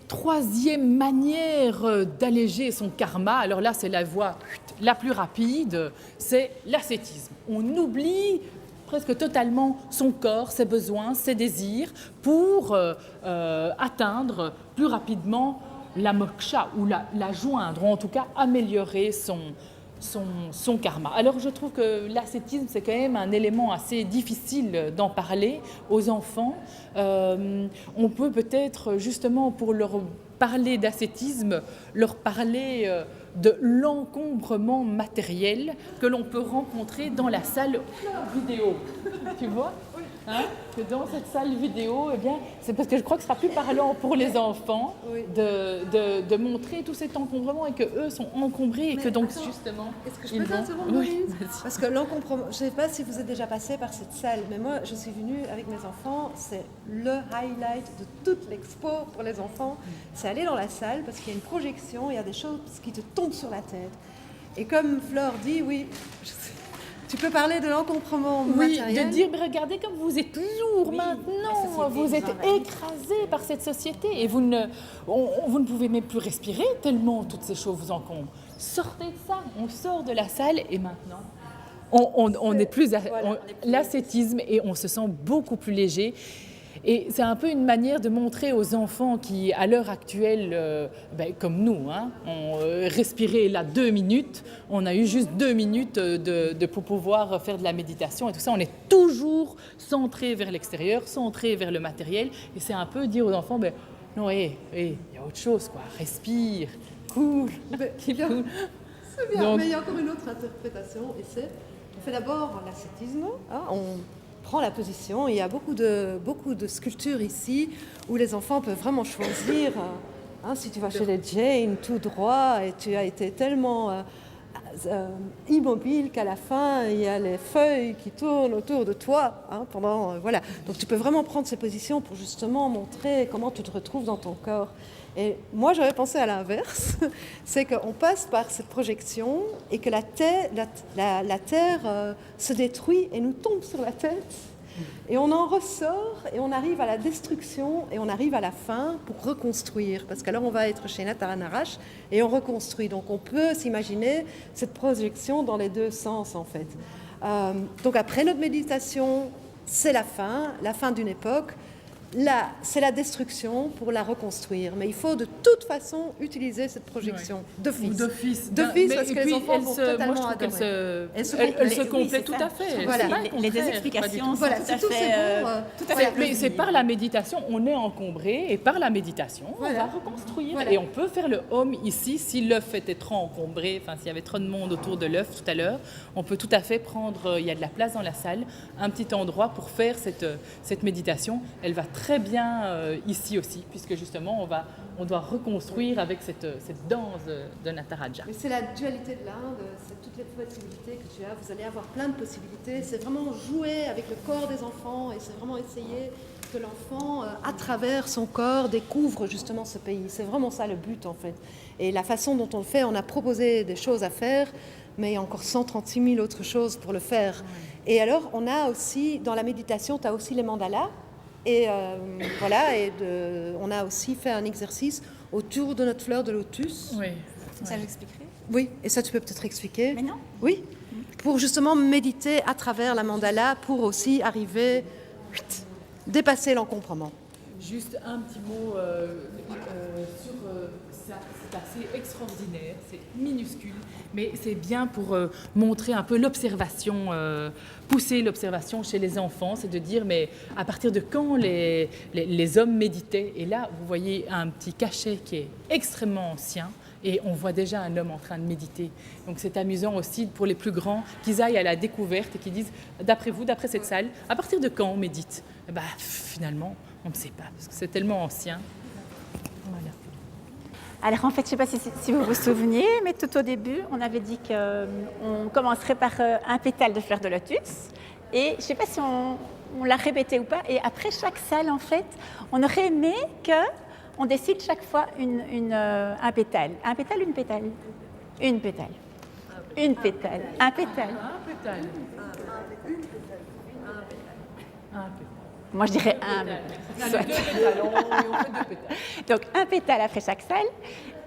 troisième manière d'alléger son karma, alors là c'est la voie la plus rapide, c'est l'ascétisme. On oublie presque totalement son corps, ses besoins, ses désirs pour atteindre plus rapidement la moksha ou la joindre, ou en tout cas améliorer son karma. Alors je trouve que l'ascétisme, c'est quand même un élément assez difficile d'en parler aux enfants. On peut peut-être justement pour leur parler d'ascétisme, leur parler de l'encombrement matériel que l'on peut rencontrer dans la salle vidéo. Tu vois, hein, que dans cette salle vidéo, eh bien, c'est parce que je crois que ce sera plus parlant pour les enfants de montrer tout cet encombrement et qu'eux sont encombrés et que donc justement... Est-ce que je ils peux vont- t'interrompre, Oui, Louise? Parce que l'encombrement, je ne sais pas si vous êtes déjà passé par cette salle, mais moi, je suis venue avec mes enfants. C'est le highlight de toute l'expo pour les enfants. C'est aller dans la salle parce qu'il y a une projection, il y a des choses qui te tombent sur la tête. Et comme Flore dit, oui, tu peux parler de l'encombrement Oui, matériel. de dire, mais regardez comme vous êtes lourd maintenant, vous êtes écrasé par cette société et vous ne pouvez même plus respirer tellement toutes ces choses vous encombrent. Sortez de ça, on sort de la salle et maintenant, on n'est plus l'ascétisme et on se sent beaucoup plus léger. Et c'est un peu une manière de montrer aux enfants qui, à l'heure actuelle, comme nous, hein, ont respiré là 2 minutes, on a eu juste 2 minutes pour pouvoir faire de la méditation et tout ça. On est toujours centré vers l'extérieur, centré vers le matériel. Et c'est un peu dire aux enfants, non, il y a autre chose, quoi. Respire, cool, C'est bien, Donc- mais il y a encore une autre interprétation, et c'est, on fait d'abord l'ascétisme, hein, on prend la position, il y a beaucoup de sculptures ici, où les enfants peuvent vraiment choisir, hein, si tu vas chez les Jane, tout droit, et tu as été tellement immobile qu'à la fin, il y a les feuilles qui tournent autour de toi, hein, pendant, voilà. Donc tu peux vraiment prendre ces positions pour justement montrer comment tu te retrouves dans ton corps. Et moi, j'avais pensé à l'inverse, c'est qu'on passe par cette projection et que la terre se détruit et nous tombe sur la tête. Et on en ressort et on arrive à la destruction et on arrive à la fin pour reconstruire. Parce qu'alors on va être chez Nataranarash et on reconstruit. Donc on peut s'imaginer cette projection dans les deux sens en fait. Donc après notre méditation, c'est la fin d'une époque. Là, c'est la destruction pour la reconstruire. Mais il faut de toute façon utiliser cette projection d'office. D'office, parce que les enfants vont totalement adorer. Elle se complète tout à fait. Voilà. C'est pas le Les contraire, explications pas du tout. sont Voilà, tout c'est à tout, fait, c'est bon. tout à Ouais, fait mais c'est par la méditation, on est encombré et par la méditation, Voilà. on va reconstruire. Voilà. Et on peut faire le home ici si l'œuf était trop encombré, enfin s'il y avait trop de monde autour de l'œuf tout à l'heure, on peut tout à fait prendre, il y a de la place dans la salle, un petit endroit pour faire cette méditation. Elle va très bien ici aussi, puisque justement on doit reconstruire avec cette danse de Nataraja. Mais c'est la dualité de l'Inde, c'est toutes les possibilités que tu as. Vous allez avoir plein de possibilités. C'est vraiment jouer avec le corps des enfants et c'est vraiment essayer que l'enfant, à travers son corps, découvre justement ce pays. C'est vraiment ça le but en fait. Et la façon dont on le fait, on a proposé des choses à faire, mais il y a encore 136 000 autres choses pour le faire. Et alors, on a aussi, dans la méditation, tu as aussi les mandalas. Et voilà, on a aussi fait un exercice autour de notre fleur de lotus. Oui. Ça, j'expliquerai. Oui, et ça tu peux peut-être expliquer. Mais non. Oui, pour justement méditer à travers la mandala, pour aussi arriver, dépasser l'encombrement. Juste un petit mot sur ça, c'est assez extraordinaire, c'est minuscule, mais c'est bien pour montrer un peu l'observation, pousser l'observation chez les enfants, c'est de dire mais à partir de quand les hommes méditaient. Et là, vous voyez un petit cachet qui est extrêmement ancien. Et on voit déjà un homme en train de méditer. Donc c'est amusant aussi pour les plus grands qu'ils aillent à la découverte et qu'ils disent, d'après vous, d'après cette salle, à partir de quand on médite? Eh ben, finalement, on ne sait pas, parce que c'est tellement ancien. Voilà. Alors en fait, je ne sais pas si vous vous souvenez, mais tout au début, on avait dit qu'on commencerait par un pétale de fleur de lotus. Et je ne sais pas si on l'a répété ou pas. Et après chaque salle, en fait, on aurait aimé qu'on décide chaque fois un pétale. Un pétale, une pétale? Une pétale. Une pétale. Un pétale. Un pétale. Moi, je dirais un. Soit. Deux pétales, on fait deux pétales. Donc un pétale après chaque salle.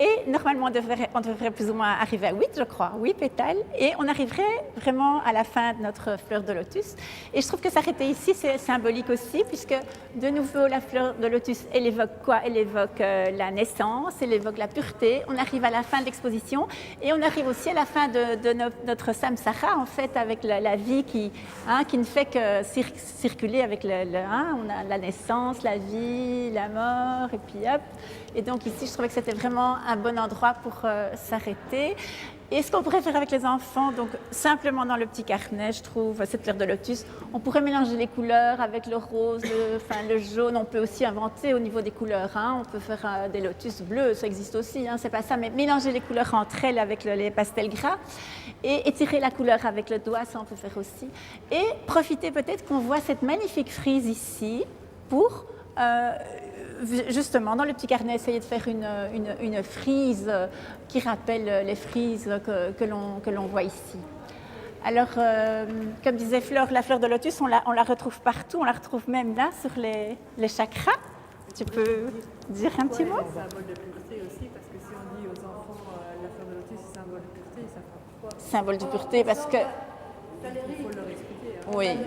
Et normalement, on devrait plus ou moins arriver à 8, je crois, 8 pétales. Et on arriverait vraiment à la fin de notre fleur de lotus. Et je trouve que s'arrêter ici, c'est symbolique aussi, puisque de nouveau, la fleur de lotus, elle évoque quoi? Elle évoque la naissance, elle évoque la pureté. On arrive à la fin de l'exposition et on arrive aussi à la fin de notre samsara, en fait, avec la vie qui ne fait que circuler avec on a la naissance, la vie, la mort, et puis hop. Et donc ici, je trouvais que c'était vraiment un bon endroit pour s'arrêter. Et ce qu'on pourrait faire avec les enfants, donc simplement dans le petit carnet, je trouve, cette fleur de lotus, on pourrait mélanger les couleurs avec le rose, le jaune. On peut aussi inventer au niveau des couleurs. Hein. On peut faire des lotus bleus, ça existe aussi, hein, c'est pas ça, mais mélanger les couleurs entre elles avec les pastels gras et étirer la couleur avec le doigt, ça on peut faire aussi. Et profiter peut-être qu'on voit cette magnifique frise ici pour... justement, dans le petit carnet, essayer de faire une frise qui rappelle les frises que l'on voit ici. Alors, comme disait Fleur, la fleur de lotus, on la retrouve partout, on la retrouve même là, sur les chakras. Tu peux dire un petit mot? C'est un symbole de pureté aussi, parce que si on dit aux enfants la fleur de lotus c'est symbole de pureté, ça fera pourquoi? Symbole de pureté, parce que... Il faut leur expliquer. Hein. Oui. Ça dans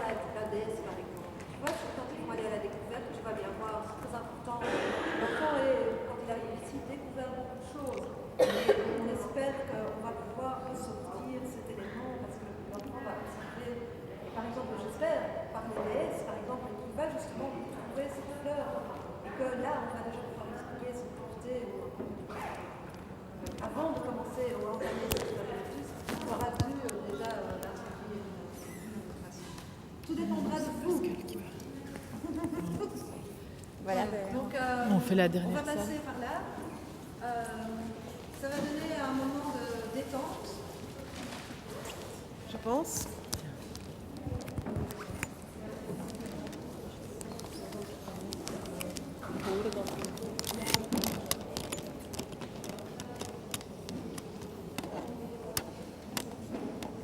la déesse, par exemple. Tu vois, quand ils vont aller à la découverte, tu vas bien voir, c'est très important. L'enfant, quand il arrive ici, découvert beaucoup de choses. Et on espère qu'on va pouvoir ressortir cet élément, parce que l'enfant va observer. Et par exemple, j'espère, par les déesses, par exemple, qu'il va justement trouver cette fleur. Et que là, on va déjà pouvoir expliquer cette portée. Avant de commencer à entamer cette fleur de lotus, on aura dû déjà l'introduire d'une autre façon. Tout dépendra de vous. Voilà. Donc, On fait la on dernière va passer par là. Ça va donner un moment de détente, je pense.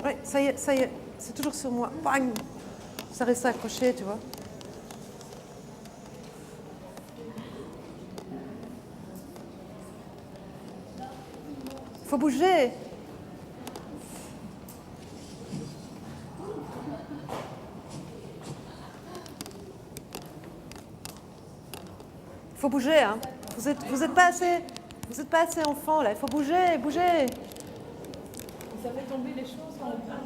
Ouais, ça y est, c'est toujours sur moi. Bang! Ça reste accroché, tu vois. Faut bouger. Faut bouger, hein. Vous êtes pas assez enfant là. Il faut bouger, bouger. Ça fait tomber les choses quand on parle.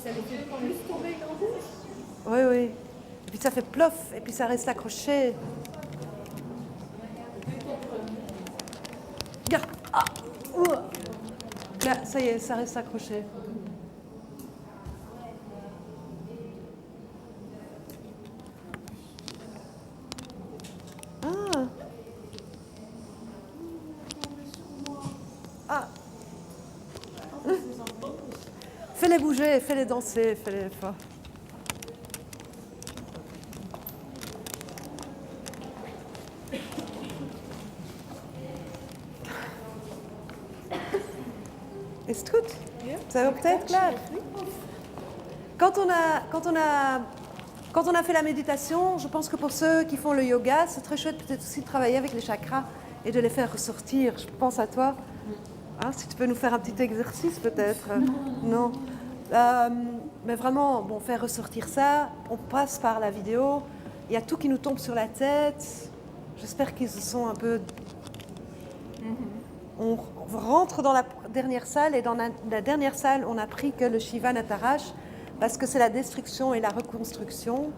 Ça les fait plus tomber qu'en plus. Oui, oui. Et puis ça fait plof, et puis ça reste accroché. Regarde. Ah. Ouh. Là, ça y est, ça reste accroché. Ah. Ah. Fais-les bouger, fais-les danser, fais-les... Ist gut? Ça va peut-être clair. Quand on a fait la méditation, je pense que pour ceux qui font le yoga, c'est très chouette peut-être aussi de travailler avec les chakras et de les faire ressortir. Je pense à toi. Hein, si tu peux nous faire un petit exercice peut-être. Non. Mais vraiment, bon, faire ressortir ça, on passe par la vidéo, il y a tout qui nous tombe sur la tête. J'espère qu'ils se sont un peu... On rentre dans la dernière salle et dans la dernière salle, on a appris que le Shiva Nataraj, parce que c'est la destruction et la reconstruction.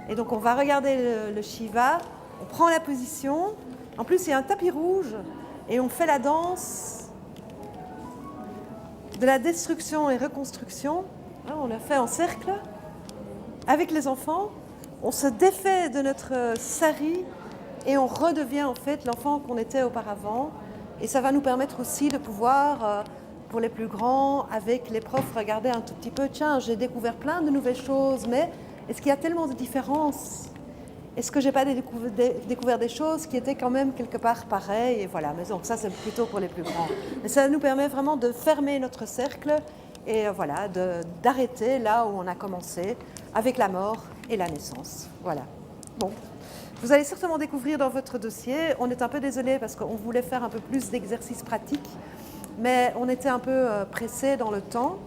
Et donc on va regarder le Shiva, on prend la position. En plus, il y a un tapis rouge et on fait la danse de la destruction et reconstruction. On l'a fait en cercle avec les enfants. On se défait de notre sari et on redevient en fait l'enfant qu'on était auparavant. Et ça va nous permettre aussi de pouvoir, pour les plus grands, avec les profs, regarder un tout petit peu, tiens, j'ai découvert plein de nouvelles choses, mais est-ce qu'il y a tellement de différences? Est-ce que je n'ai pas découvert des choses qui étaient quand même quelque part pareilles? Et voilà, mais donc ça c'est plutôt pour les plus grands. Mais ça nous permet vraiment de fermer notre cercle et voilà, d'arrêter là où on a commencé, avec la mort et la naissance. Voilà. Bon, Vous allez certainement découvrir dans votre dossier, on est un peu désolé parce qu'on voulait faire un peu plus d'exercices pratiques, mais on était un peu pressé dans le temps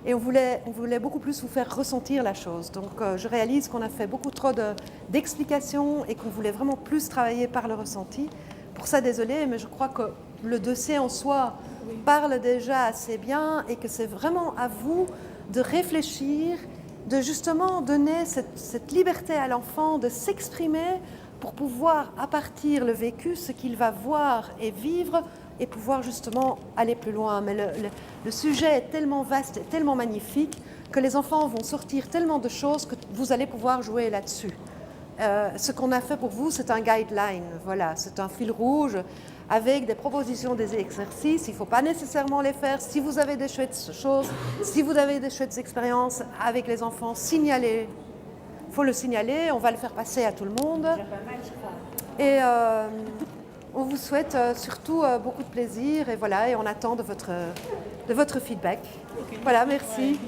et on voulait beaucoup plus vous faire ressentir la chose. Donc je réalise qu'on a fait beaucoup trop d'explications et qu'on voulait vraiment plus travailler par le ressenti. Pour ça, désolé, mais je crois que le dossier en soi parle déjà assez bien et que c'est vraiment à vous de réfléchir, de justement donner cette liberté à l'enfant de s'exprimer pour pouvoir, à partir le vécu, ce qu'il va voir et vivre, et pouvoir justement aller plus loin. Mais le sujet est tellement vaste et tellement magnifique que les enfants vont sortir tellement de choses que vous allez pouvoir jouer là-dessus. Ce qu'on a fait pour vous, c'est un guideline, voilà, c'est un fil rouge avec des propositions, des exercices. Il ne faut pas nécessairement les faire. Si vous avez des chouettes choses, si vous avez des chouettes expériences avec les enfants, signalez. Il faut le signaler, on va le faire passer à tout le monde. Et on vous souhaite surtout beaucoup de plaisir et voilà, et on attend de votre feedback. Voilà, merci.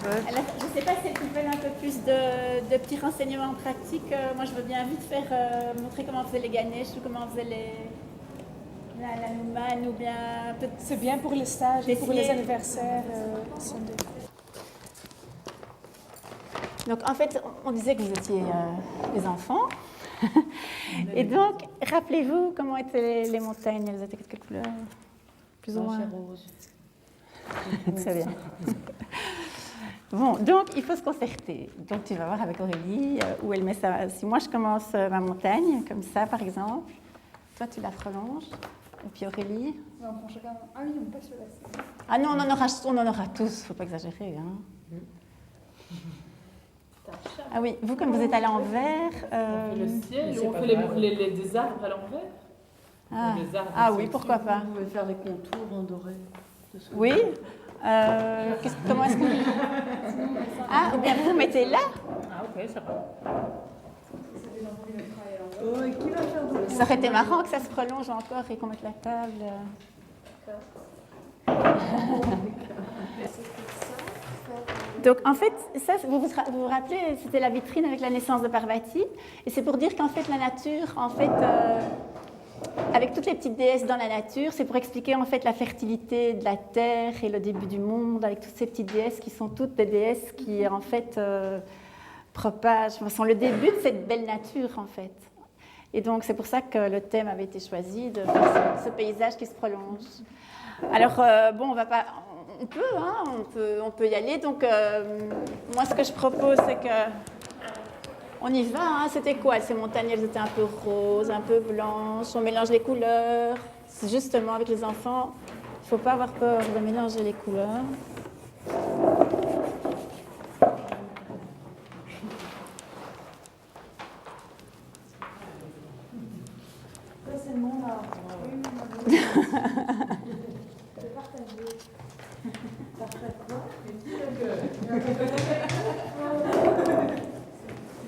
Alors, je ne sais pas si vous veulent un peu plus de petits renseignements pratiques. Moi, je veux bien vite faire montrer comment on faisait les Ganesh ou comment on faisait la Hanuman ou bien... C'est bien pour les stages et pour les anniversaires. Donc, en fait, on disait que vous étiez des enfants. Et donc, rappelez-vous comment étaient les montagnes. Elles étaient de quelle couleur? Plus ou moins rose. Très bien. Bon, donc il faut se concerter. Donc tu vas voir avec Aurélie où elle met ça. Si moi je commence ma montagne, comme ça par exemple, toi tu la prolonges, et puis Aurélie. Non, on chacun... Ah oui, on passe sur la scène. Ah non, on en aura tous, il ne faut pas exagérer. Hein. Ah oui, vous comme vous êtes à l'envers. On fait le ciel, ou on fait des arbres à l'envers. Ah oui, pourquoi pas. Vous pouvez faire les contours en doré. Oui. Comment est-ce que... Ah, ou bien vous vous mettez là. Ah ok, ça va. Qui va faire de... Ça aurait été marrant que ça se prolonge encore et qu'on mette la table. Donc en fait, ça, vous vous rappelez, c'était la vitrine avec la naissance de Parvati. Et c'est pour dire qu'en fait la nature, en fait... avec toutes les petites déesses dans la nature, c'est pour expliquer en fait la fertilité de la terre et le début du monde, avec toutes ces petites déesses qui sont toutes des déesses qui en fait sont le début de cette belle nature en fait. Et donc c'est pour ça que le thème avait été choisi de faire ce paysage qui se prolonge. Alors bon, on peut y aller. Donc moi ce que je propose c'est que on y va, hein. C'était quoi ces montagnes? Elles étaient un peu roses, un peu blanches, on mélange les couleurs. C'est justement avec les enfants, il ne faut pas avoir peur de mélanger les couleurs. C'est le monde là. C'est partagé. Ça ferait quoi?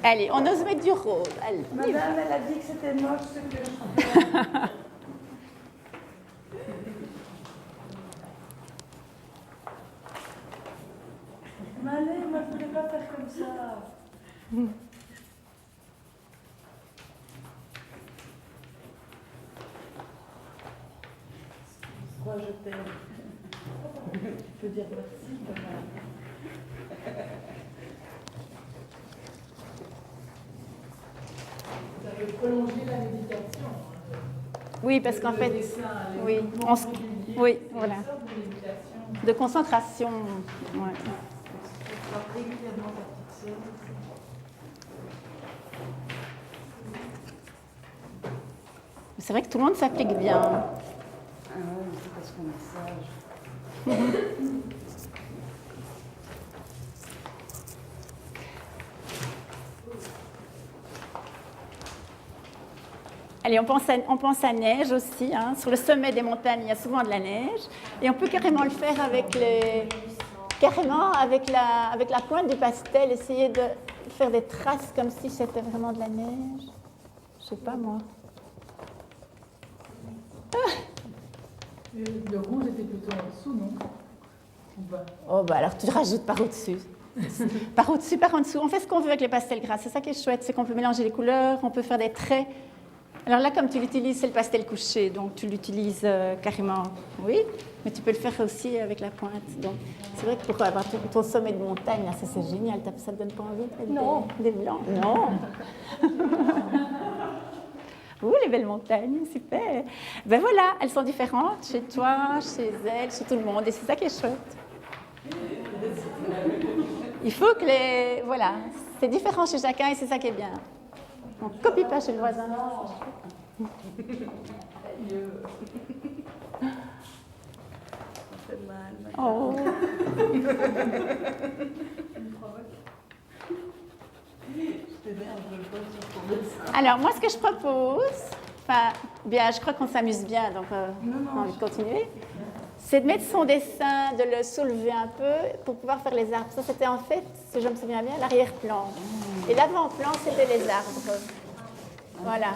Allez, on ose mettre du rose. Allez. Madame, elle a dit que c'était moche ce que je fais. Mais allez, il ne voulait pas faire comme ça. Moi, je t'aime. Tu peux dire merci, maman. Ça peut prolonger la méditation. Oui, parce qu'en fait, oui, oui, voilà, de concentration. Ouais. C'est vrai que tout le monde s'applique bien. Ah ouais, c'est parce qu'on est sage. Allez, on pense à neige aussi. Hein. Sur le sommet des montagnes, il y a souvent de la neige. Et on peut carrément le faire avec la pointe du pastel, essayer de faire des traces comme si c'était vraiment de la neige. Je sais pas moi. Le rouge était plutôt en dessous, non? Oh, bah alors tu rajoutes par au-dessus. Par au-dessus, par en dessous. On fait ce qu'on veut avec les pastels gras. C'est ça qui est chouette, c'est qu'on peut mélanger les couleurs, on peut faire des traits. Alors là, comme tu l'utilises, c'est le pastel couché, donc tu l'utilises carrément, oui, mais tu peux le faire aussi avec la pointe. Donc c'est vrai que pour avoir ton sommet de montagne, là, ça c'est génial. Ça te donne pas envie de mettre des blancs? Non. Les belles montagnes, super. Ben voilà, elles sont différentes chez toi, chez elle, chez tout le monde, et c'est ça qui est chouette. Il faut que les... Voilà, c'est différent chez chacun et c'est ça qui est bien. On ne copie pas chez le voisin. Oh. Alors, moi, ce que je propose, je crois qu'on s'amuse bien, donc on va continuer, c'est de mettre son dessin, de le soulever un peu pour pouvoir faire les arbres. Ça, c'était en fait, si je me souviens bien, l'arrière-plan. Et l'avant-plan, c'était les arbres. Voilà.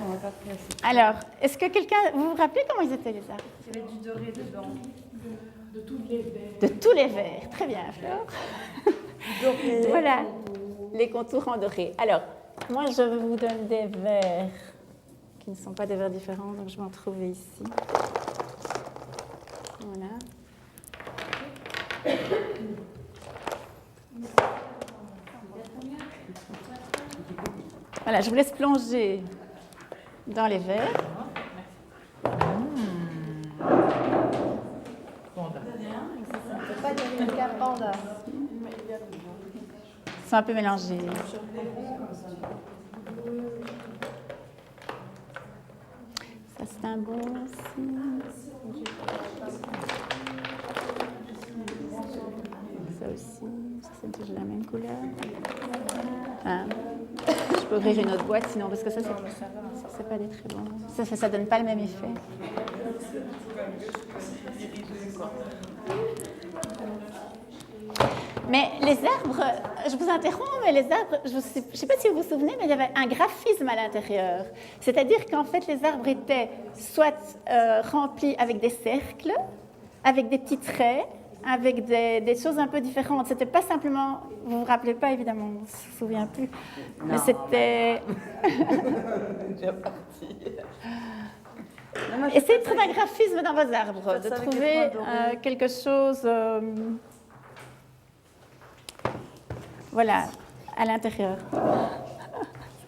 Alors, est-ce que quelqu'un... Vous vous rappelez comment ils étaient, les arbres? Il y avait du doré dedans. De tous les verts. De tous les verts. Très bien, Flore. Doré. Voilà, les contours en doré. Alors, moi, je vous donne des verts qui ne sont pas des verts différents, donc je vais en trouver ici. Voilà. Voilà, je vous laisse plonger dans les verres. C'est pas des panda. Ils sont un peu mélangés. Ça, c'est un bon aussi. Ça aussi. Ça, c'est toujours la même couleur. Ah. Je peux ouvrir une autre boîte sinon, parce que ça, c'est pas des très bons. Ça donne pas le même effet. Mais les arbres, je vous interromps, mais les arbres, je ne sais pas si vous vous souvenez, mais il y avait un graphisme à l'intérieur. C'est-à-dire qu'en fait, les arbres étaient soit remplis avec des cercles, avec des petits traits, avec des choses un peu différentes. C'était pas simplement, vous vous rappelez pas évidemment, on ne se souvient plus, mais c'était... Essayez de trouver un graphisme dans vos arbres, de trouver quelque chose... Voilà, à l'intérieur.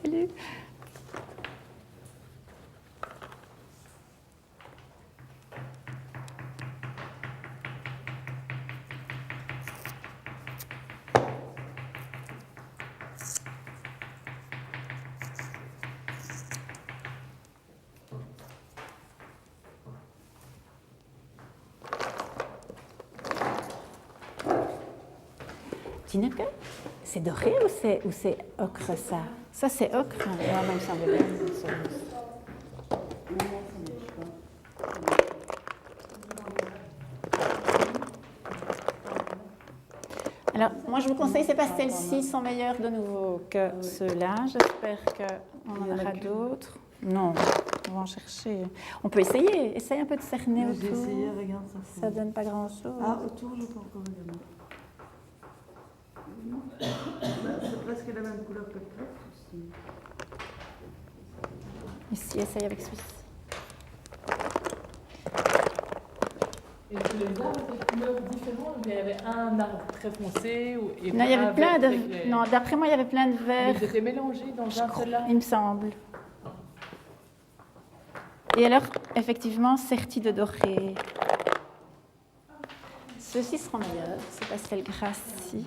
Salut. Tineke, c'est doré ou c'est ocre ça? Ça c'est ocre. Non, il me semble bien. Alors, moi je vous conseille ces pastels-ci sont meilleurs de nouveau que ceux-là. J'espère qu'on en aura d'autres. Non, on va en chercher. On peut essayer. Essaye un peu de cerner autour. J'ai essayé, regarde ça. Ça donne pas grand-chose. Ah, autour, je peux encore regarder. C'est presque la même couleur que le trèfle. Ici, essaye avec celui-ci. Et tous les arbres étaient de couleurs différentes, mais il y avait un arbre très foncé et Non, il y avait plein de... les... Non, d'après moi, il y avait plein de Mais verts, ils étaient mélangés dans un seul arbre. il me semble. Et alors, effectivement, sertis de doré. Ceux-ci seront meilleurs, ces pastels gras-ci.